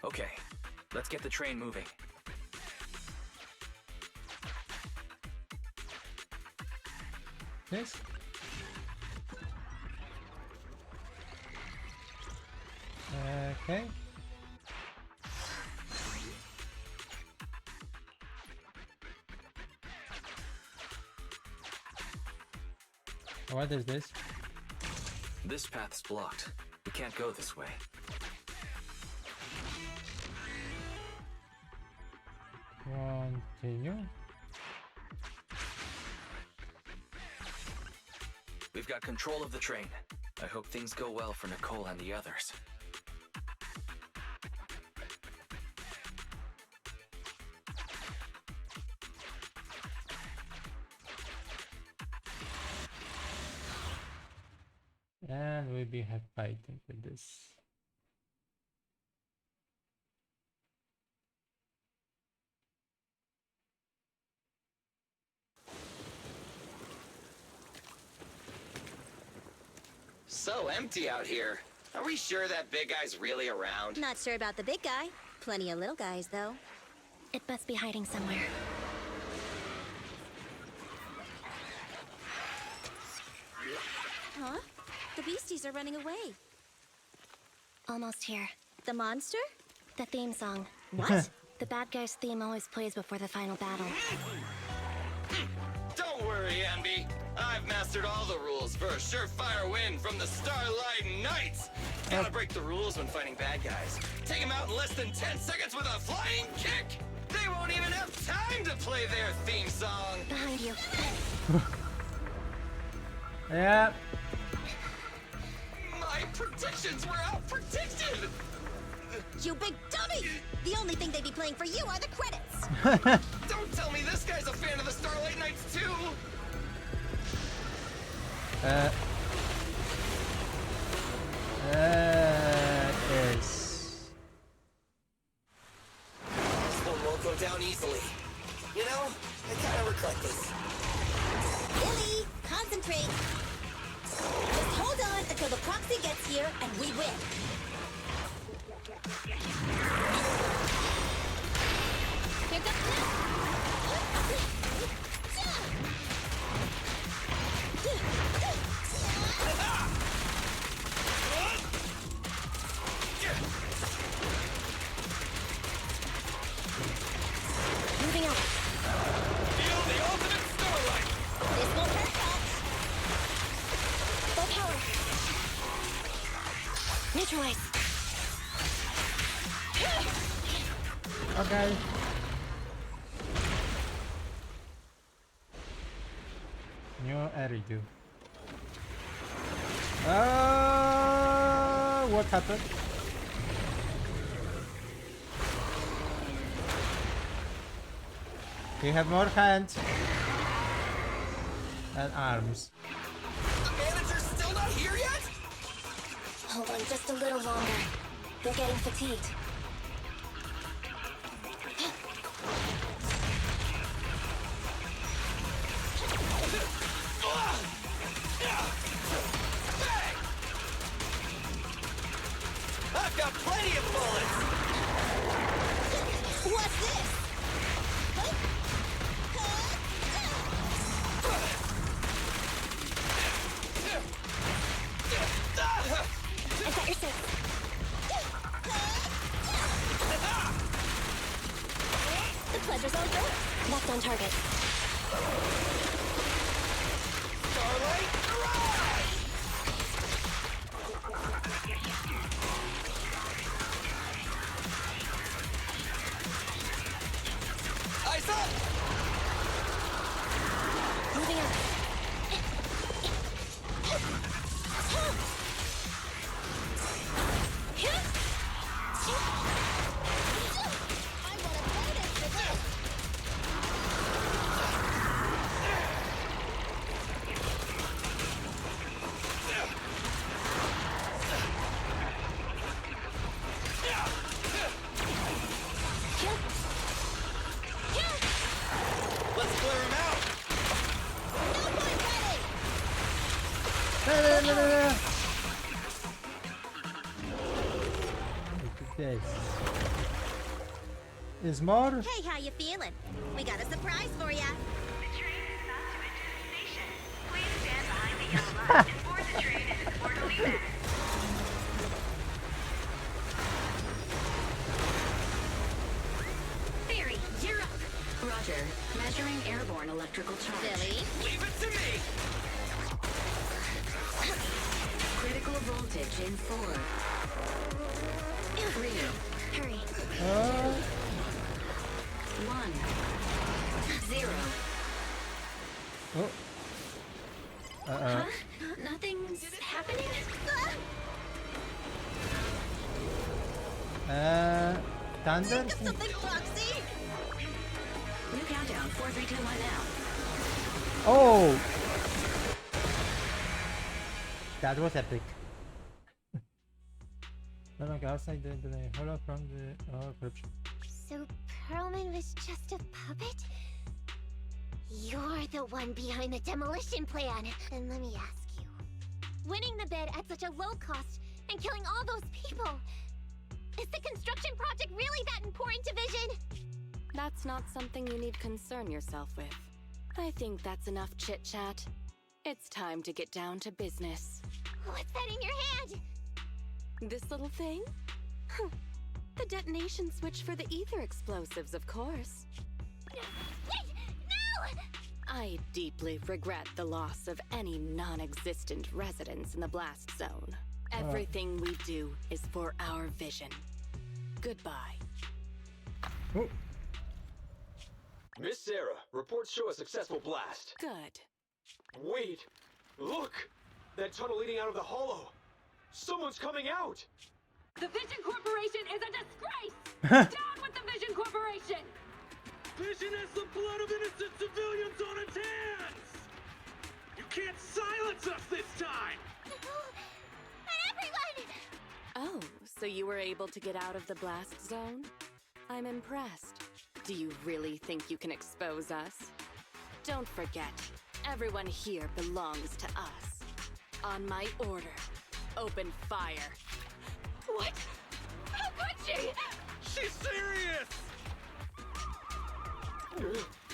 Okay, let's get the train moving. Yes. Okay. What is this? This path's blocked. We can't go this way. Continue. We've got control of the train. I hope things go well for Nicole and the others. And we'll be fighting with this. So empty out here. Are we sure that big guy's really around? Not sure about the big guy. Plenty of little guys, though. It must be hiding somewhere. Huh? The beasties are running away. Almost here. The monster? The theme song. What? The bad guy's theme always plays before the final battle. Don't worry, Ambi. I've mastered all the rules for a surefire win from the Starlight Knights. Gotta break the rules when fighting bad guys. Take them out in less than 10 seconds with a flying kick. They won't even have time to play their theme song. Behind you. Yeah. My predictions were out-predicted. You big dummy! The only thing they'd be playing for you are the credits! Don't tell me this guy's a fan of the Starlight Knights too! Is. This one won't go down easily. You know, I kind of regret this. Billy, concentrate! Just hold on until the proxy gets here and we win. Here Moving out. Feel the ultimate starlight! This won't hurt much. Full power. Neutralize. Okay. New Eridu. What happened? We have more hands and arms. The manager's still not here yet? Hold on just a little longer. They're getting fatigued. I've got plenty of bullets! What's this? I got your six. The pleasure's all good. Left on target. Starlight, arise! Eyes up! Moving out. Let's clear him out! This is more. Hey, how you feeling? We got a surprise for ya. The train is about to enter the station. Please stand behind the yellow light and board the train in its orderly manner. Barry, you're up. Roger. Measuring airborne electrical charge. Billy? Leave it to me! Critical voltage in 4, 3, Hurry. 1, 0. Oh. Huh? Nothing's happening? Thunder? Think of something, Foxy! New countdown. 4, 3, 2, 1 now. Oh! That was epic. Like outside the hollow from the corruption. So Perlman was just a puppet? You're the one behind the demolition plan. And let me ask you. Winning the bid at such a low cost and killing all those people. Is the construction project really that important to Vision? That's not something you need concern yourself with. I think that's enough chit-chat. It's time to get down to business. What's that in your hand? This little thing? The detonation switch for the ether explosives, of course. Wait! No! I deeply regret the loss of any non-existent residents in the blast zone. Everything we do is for our vision. Goodbye. Oh. Miss Sarah, reports show a successful blast. Good. Wait! Look! That tunnel leading out of the hollow! Someone's coming out! The Vision Corporation is a disgrace! Down with the Vision Corporation! Vision has the blood of innocent civilians on its hands! You can't silence us this time! And everyone! Oh, so you were able to get out of the blast zone? I'm impressed. Do you really think you can expose us? Don't forget, everyone here belongs to us. On my order, open fire. What? How she? She's serious!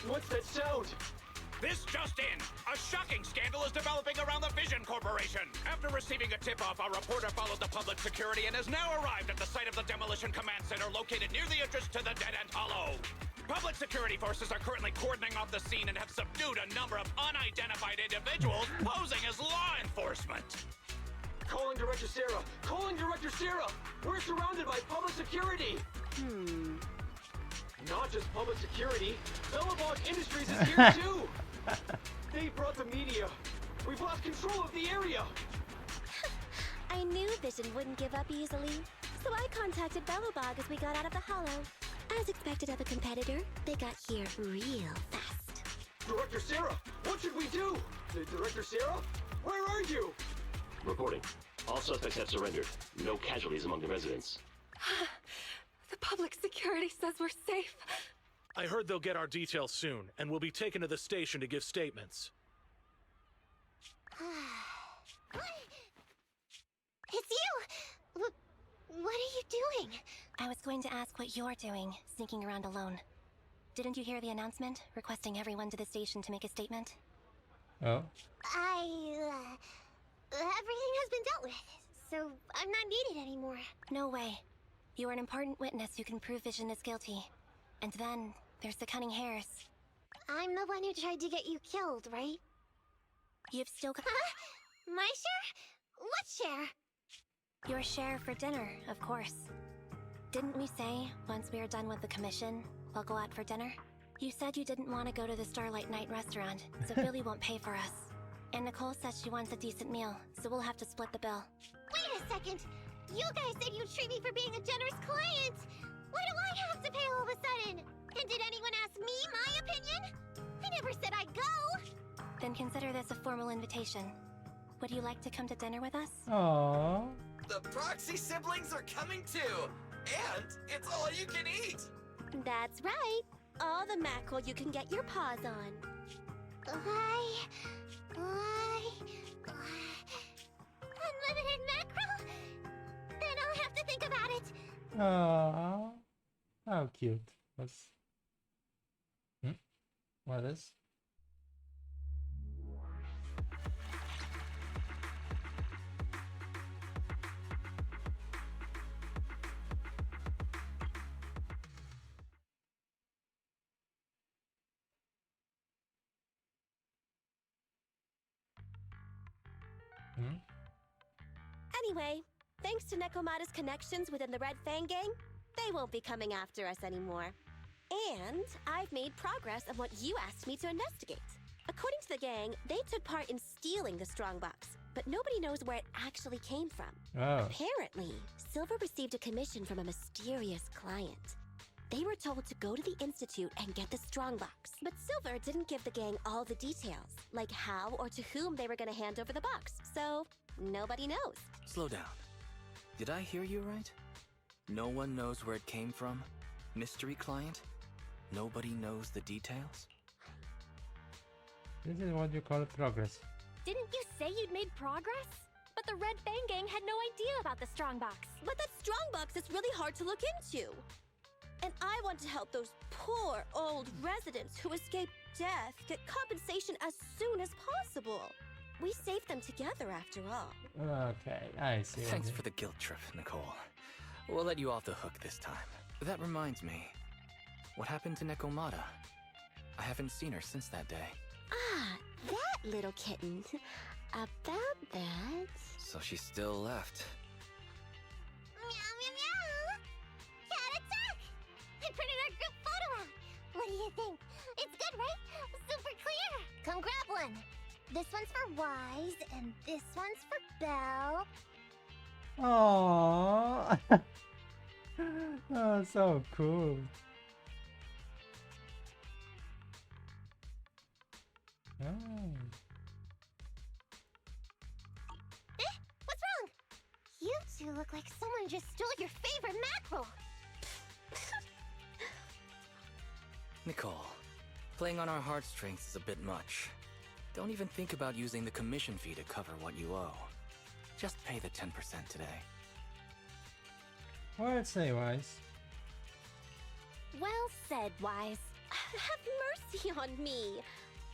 What's that sound? This just in! A shocking scandal is developing around the Vision Corporation! After receiving a tip-off, our reporter followed the public security and has now arrived at the site of the Demolition Command Center located near the entrance to the Dead End Hollow. Public security forces are currently cordoning off the scene and have subdued a number of unidentified individuals posing as law enforcement. Calling Director Sarah! Calling Director Sarah! We're surrounded by public security! Not just public security, Belobog Industries is here too! They brought the media! We've lost control of the area! I knew Vision wouldn't give up easily, so I contacted Belobog as we got out of the hollow. As expected of a competitor, they got here real fast. Director Sarah! What should we do? Director Sarah? Where are you? Reporting. All suspects have surrendered. No casualties among the residents. The public security says we're safe. I heard they'll get our details soon, and we'll be taken to the station to give statements. It's you! What are you doing? I was going to ask what you're doing, sneaking around alone. Didn't you hear the announcement, requesting everyone to the station to make a statement? Oh. Everything has been dealt with, so I'm not needed anymore. No way. You are an important witness who can prove Vision is guilty. And then, there's the Cunning Hares. I'm the one who tried to get you killed, right? You've still got... Huh? My share? What share? Your share for dinner, of course. Didn't we say, once we are done with the commission, we'll go out for dinner? You said you didn't want to go to the Starlight Night restaurant, so Billy won't pay for us. And Nicole says she wants a decent meal, so we'll have to split the bill. Wait a second! You guys said you'd treat me for being a generous client! Why do I have to pay all of a sudden? And did anyone ask me my opinion? I never said I'd go! Then consider this a formal invitation. Would you like to come to dinner with us? Aww. The Proxy siblings are coming too! And it's all you can eat! That's right. All the mackerel you can get your paws on. Unlimited mackerel? Then I'll have to think about it. Aww. How cute. What's... What is? Anyway, thanks to Nekomata's connections within the Red Fang Gang, they won't be coming after us anymore. And I've made progress on what you asked me to investigate. According to the gang, they took part in stealing the Strongbox, but nobody knows where it actually came from. Oh. Apparently, Silver received a commission from a mysterious client. They were told to go to the Institute and get the Strongbox, but Silver didn't give the gang all the details, like how or to whom they were going to hand over the box, so nobody knows. Slow down. Did I hear you right? No one knows where it came from? Mystery client? Nobody knows the details? This is what you call progress. Didn't you say you'd made progress? But the Red Fang Gang had no idea about the Strongbox. But that Strongbox is really hard to look into. And I want to help those poor old residents who escaped death get compensation as soon as possible. We saved them together after all. Okay, I see. Thanks for the guilt trip, Nicole. We'll let you off the hook this time. That reminds me. What happened to Nekomata? I haven't seen her since that day. Ah, that little kitten. About that... So she still left. Meow, meow, meow! Cat attack! I printed our group photo out! What do you think? It's good, right? Super clear! Come grab one! This one's for Wise, and this one's for Belle. Aww. Oh, so cool. Oh. What's wrong? You two look like someone just stole your favorite mackerel. Nicole, playing on our heartstrings is a bit much. Don't even think about using the commission fee to cover what you owe. Just pay the 10% today. Well, say Wise. Well said, Wise. Have mercy on me.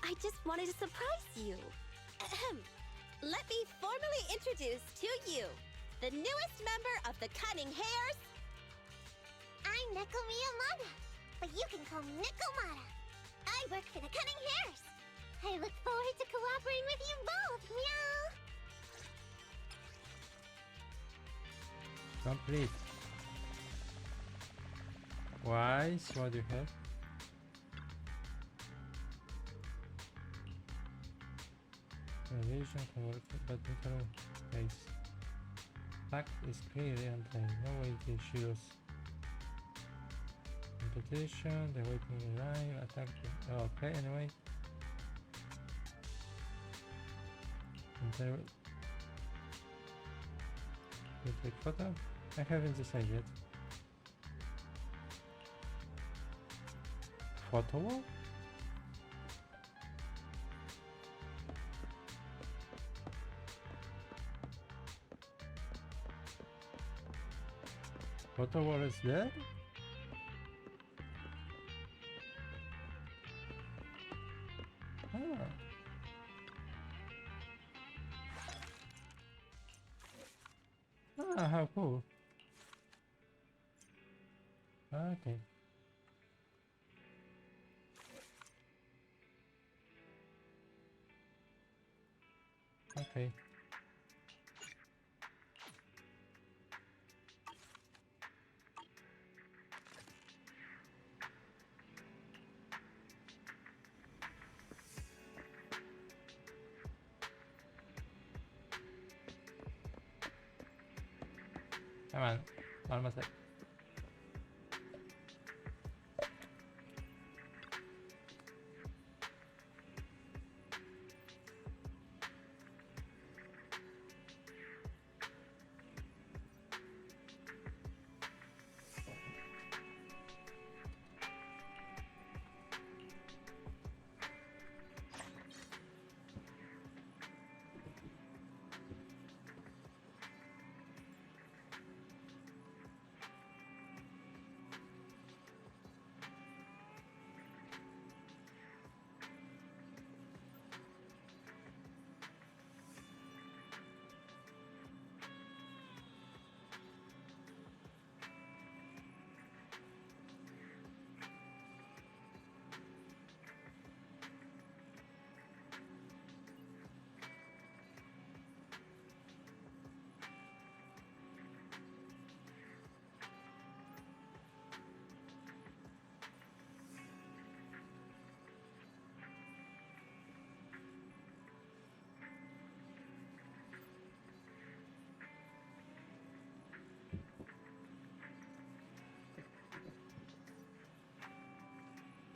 I just wanted to surprise you. Ahem. Let me formally introduce to you the newest member of the Cunning Hares. I'm Neko Miyamada, but you can call me Nekomata. I work for the Cunning Hares. I look forward to cooperating with you both, meow! Complete. Wise, what do you have? Revision converted but literal face. Fact is clearly anti. No way they shoot us. Competition, the waiting line, attack. Oh, okay, anyway. You take photo? I haven't decided yet. Photo wall? Photo wall is there? Ah. Ah, how cool. Okay. Okay. Come on, almost there.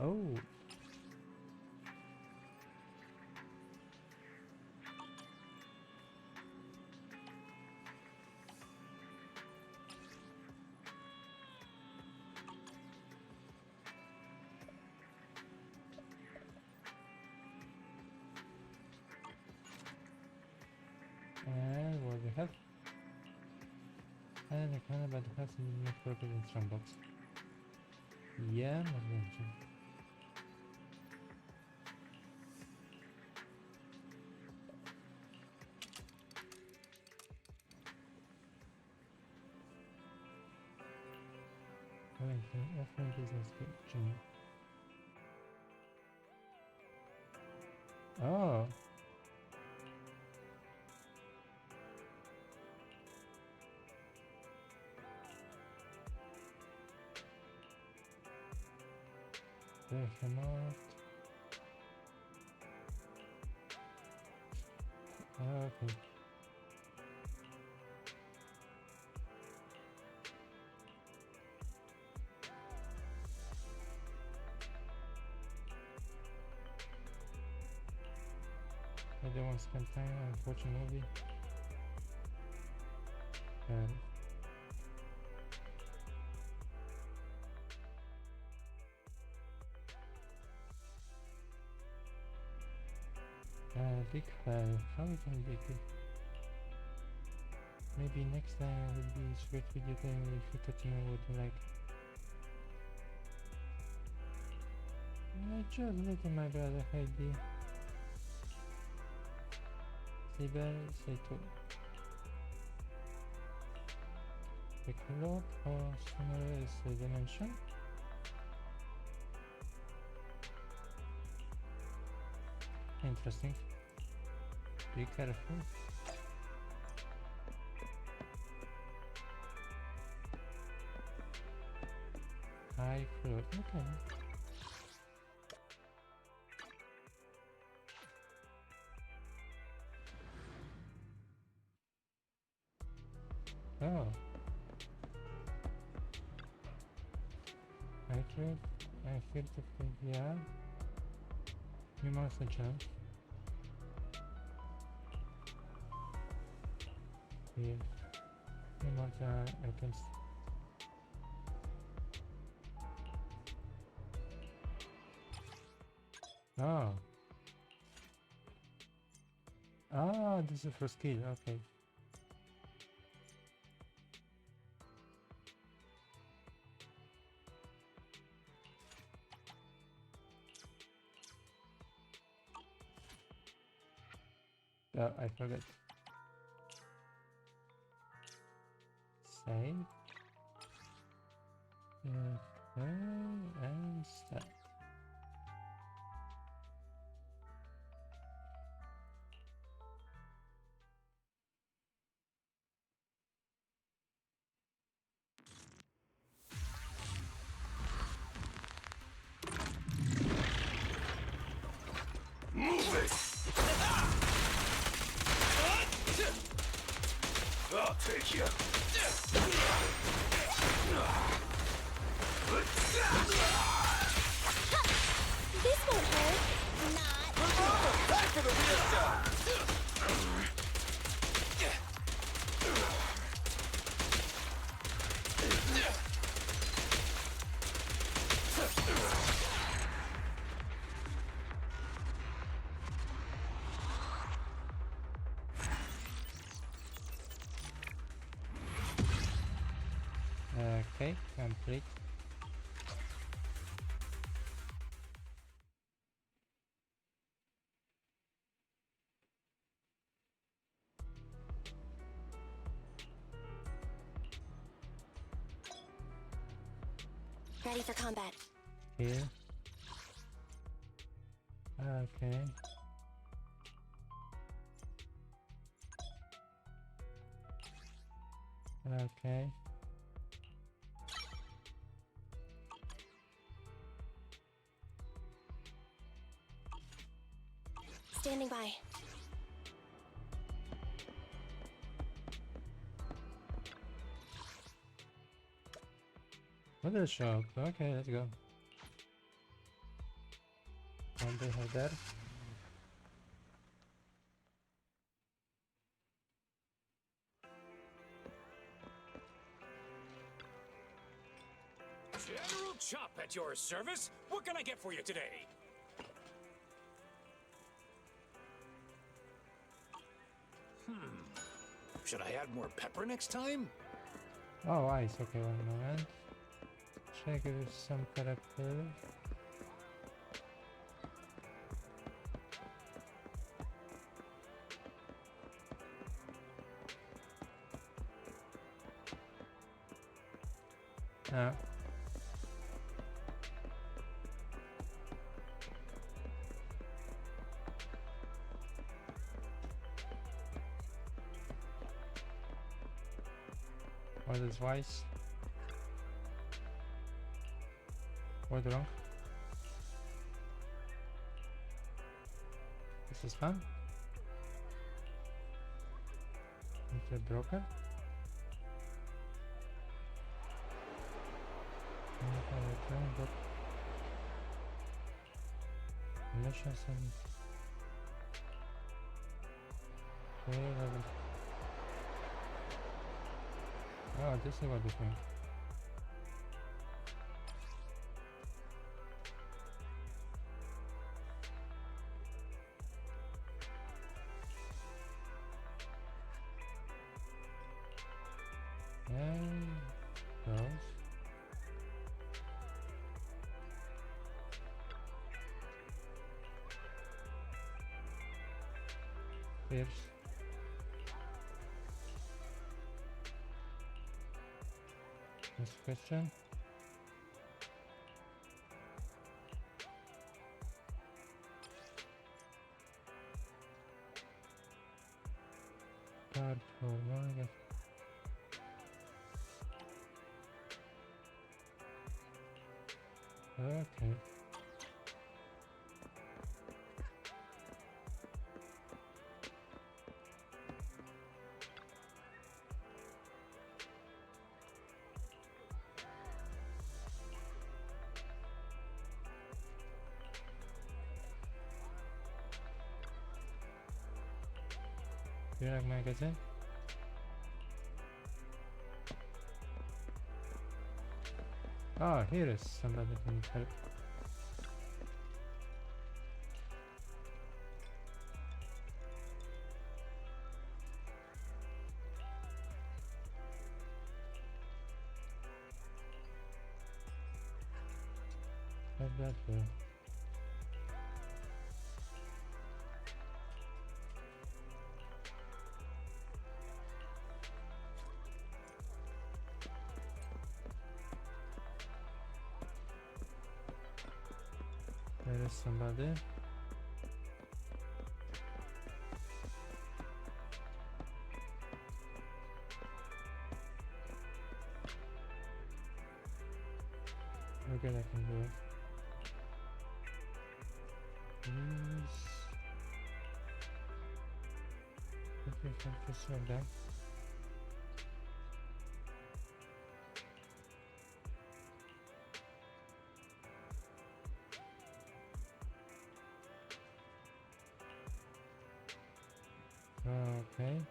Oh. And what we have? And I kind of have some network in some box. Yeah, adventure. Offline business kitchen. Oh. Behemoth. Okay. I don't want to spend time and watch a movie. Big file. How we can dig it? Maybe next time I will be straight with you game if you touch me with like. I just letting my brother Heidi. Say bye, say two. Quick look or somewhere is a dimension. Interesting. Be careful. High floor. Okay. Oh. I feel the yeah. You must jump. Here. You must opens. Oh. Ah, this is for skill, okay. Oh, I forgot. Save. Okay, and start. Move it! I'll take you. This won't hurt. Not. Back for the real stuff! Okay, complete. Ready for combat. Here. Okay. Okay. Standing by. What a shock. Okay, let's go. And they have that. General Chop at your service. What can I get for you today? Should I add more pepper next time? Oh, ice. Okay, one moment. Check if there's some character. No. What is wise? What wrong? This is fun. It's a broker. But missions and okay, oh, this is what this means. Pierce. Next question. Card for Morgan. Okay. Do you like magazine? Ah, here is somebody who needs help. How's that feel? There is somebody. Okay, I can do it. Please. Okay, just like that. Okay.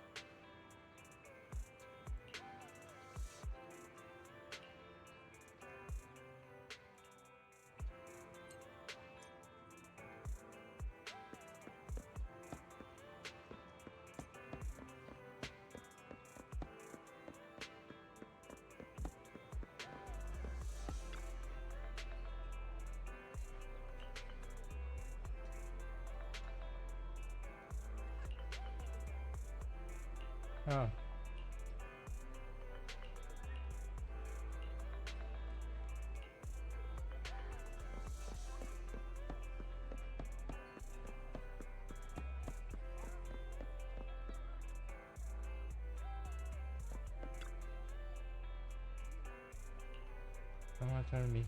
Oh. Someone tell me.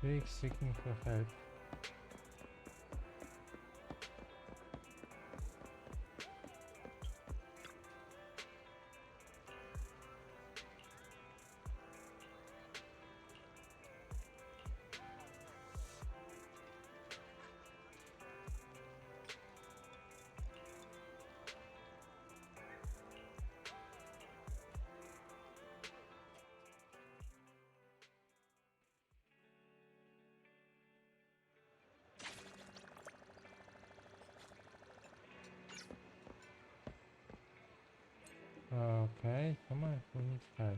Big seeking for help. Okay, come on, who needs help?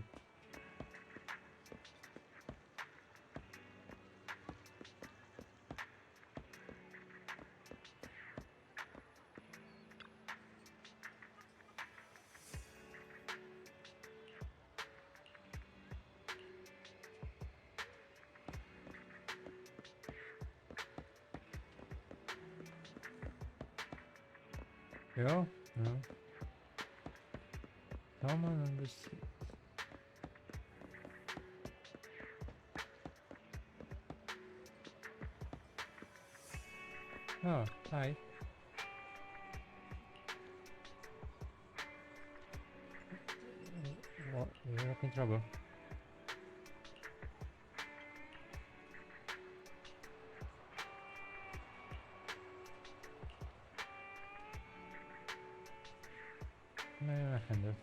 Yo? No. Someone on the street. Oh, hi. What? You're in trouble. ما حدا.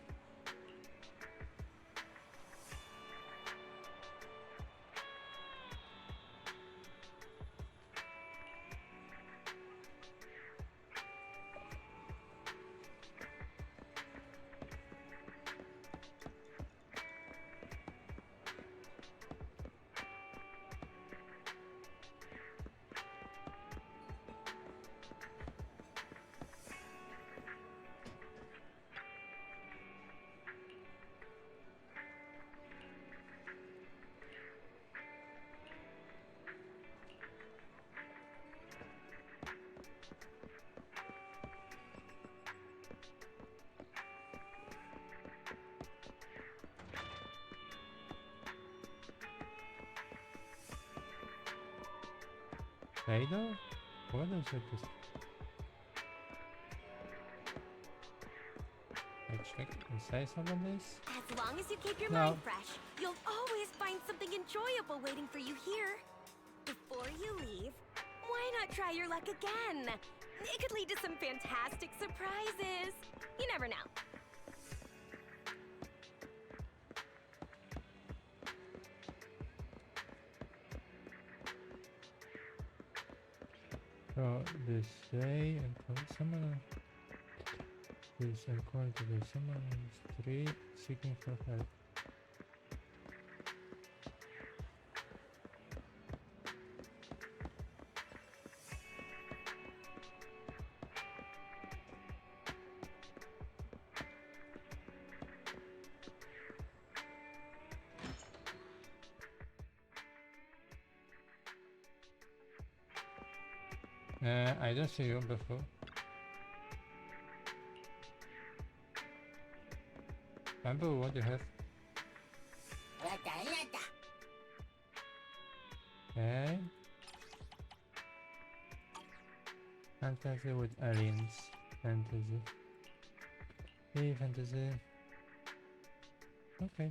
Vader? What is it? I check inside some of this? As long as you keep your No. mind fresh, you'll always find something enjoyable waiting for you here. Before you leave, why not try your luck again? It could lead to some fantastic surprises. You never know. So they say someone is according to the someone is 3 seeking for help. I don't see you before. Bamboo, what do you have? Okay. Fantasy with aliens. Fantasy. Hey, fantasy. Okay.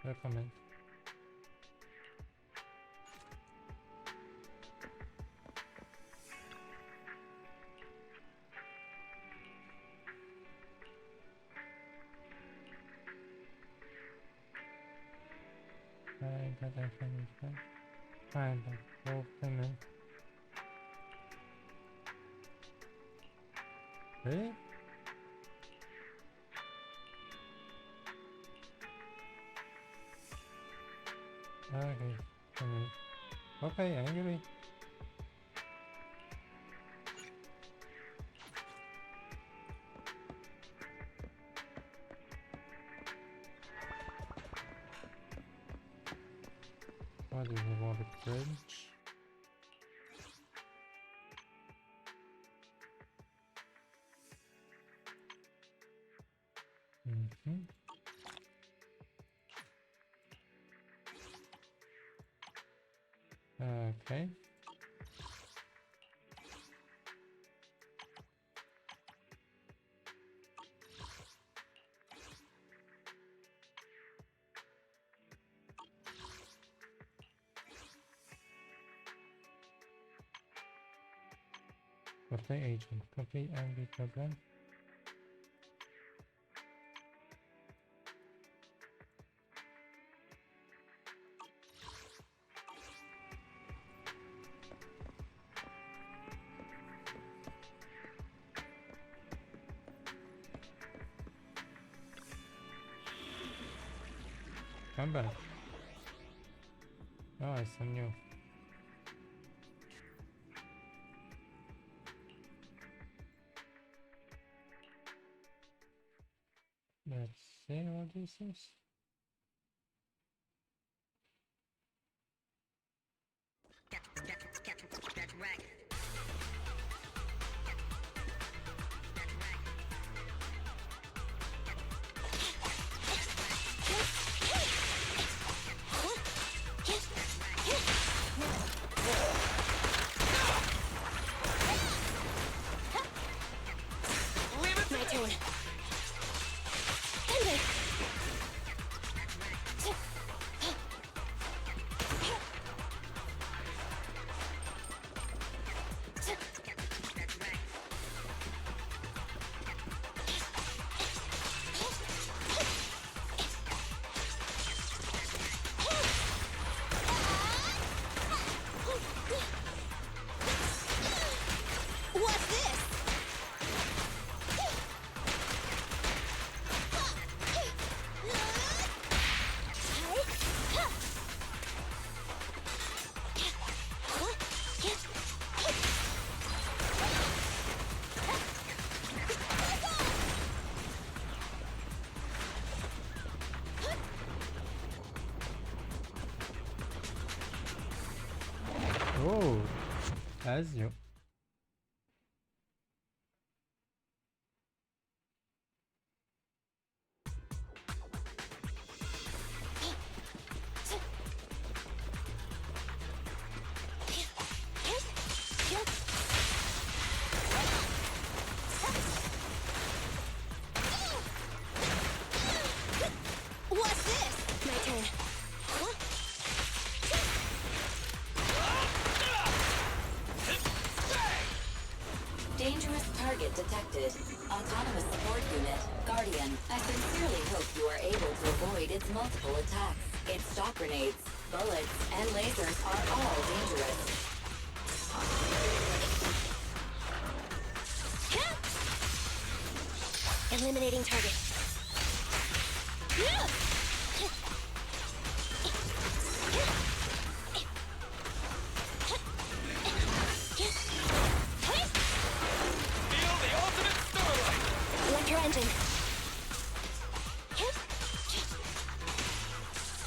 Recommend. Fine, but open. Really? Okay. Okay, I agree. What is the water bridge? Okay. Birthday agent. Complete MB program. Come back. Oh, it's on you. Let's see what this is. Get wrecked. My turn. as you. What's this? My turn. Dangerous target detected. Autonomous support unit, Guardian. I sincerely hope you are able to avoid its multiple attacks. Its shock grenades, bullets, and lasers are all dangerous. Eliminating target. Feel the ultimate starlight! Electro engine.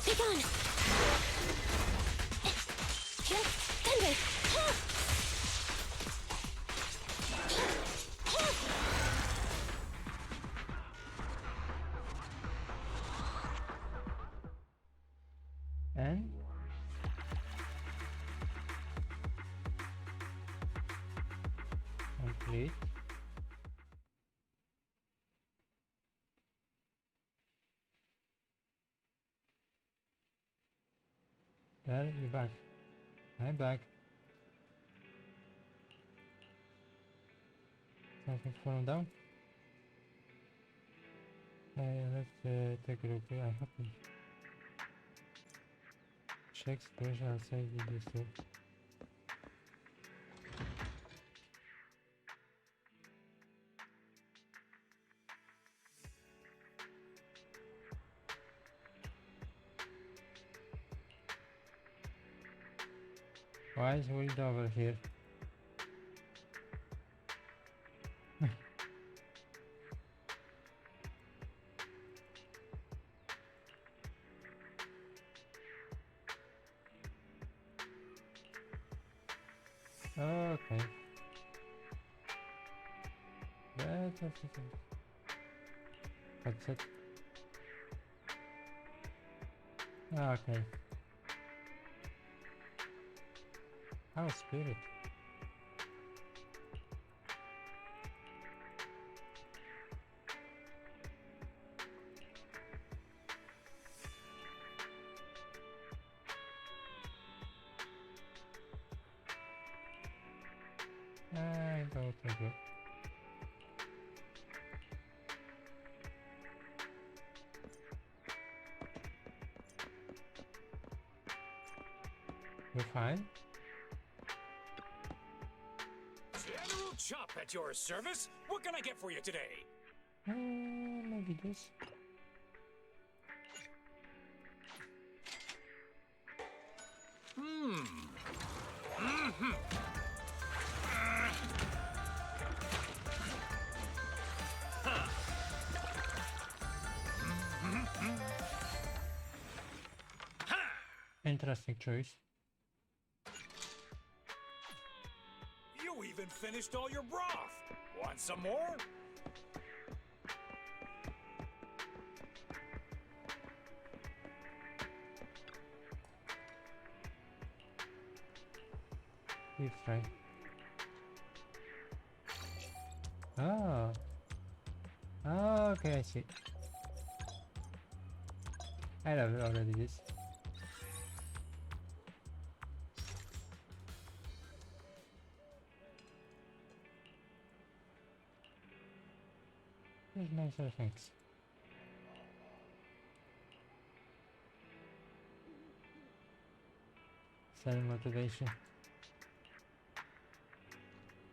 Be gone. Thunder. And complete. Well, you're back. I'm back. Something falling down. Let's take a look. I happen. Check special outside this too. Why is Wilda over here? Okay. That's it. Okay. Oh, spirit. I don't think so. We're fine. General Chop at your service. What can I get for you today? Maybe this. Interesting choice. You even finished all your broth. Want some more? Deep fry. Oh. Oh, okay, I see. I love it already this. There's nicer things. Selling motivation.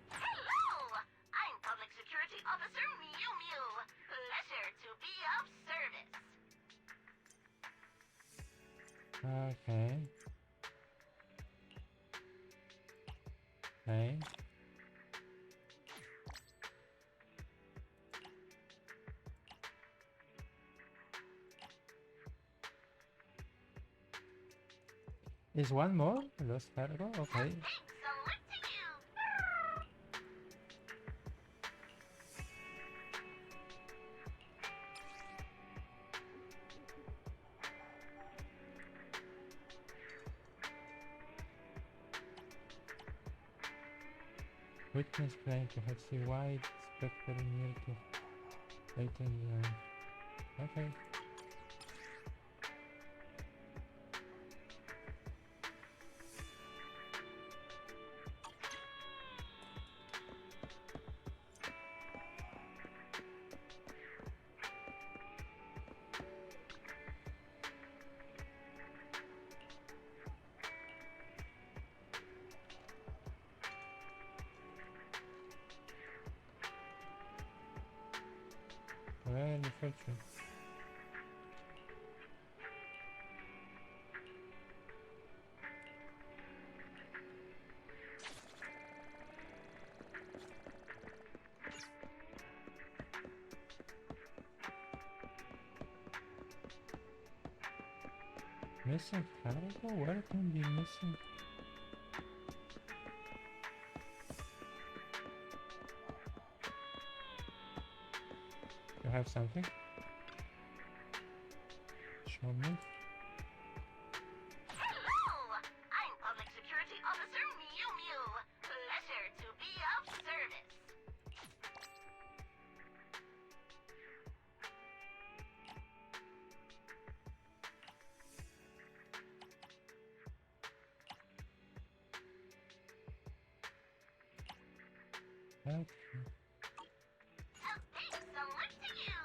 Hello! I'm Public Security Officer Mew Mew. Pleasure to be of service. Okay. Okay. Is one more? Lost cargo? Okay. Thanks a lot to you. Witness claimed to have seen white spectre near to late in the... Okay. Well, the fortune. Missing cargo? Where can be missing? You have something? Show me. Hello! I'm Public Security Officer Mew Mew. Pleasure to be of service. Okay. A big salute to you!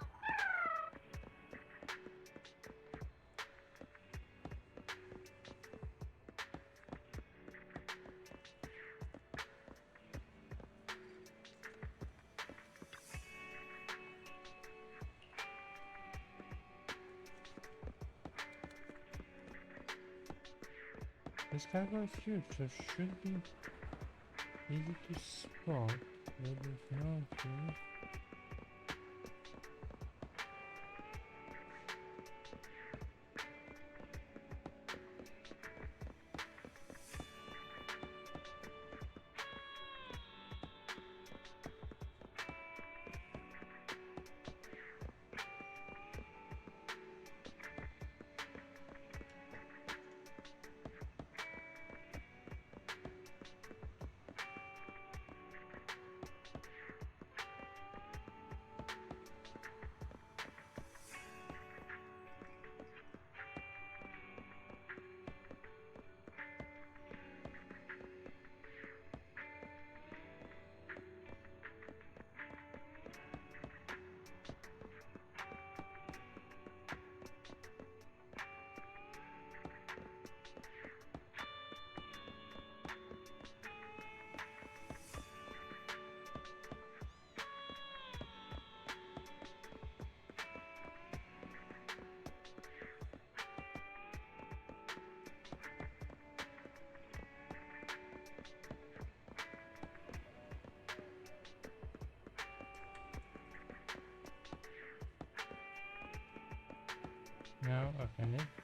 This cargo is huge, so should be easy to spot. But if not, no, okay.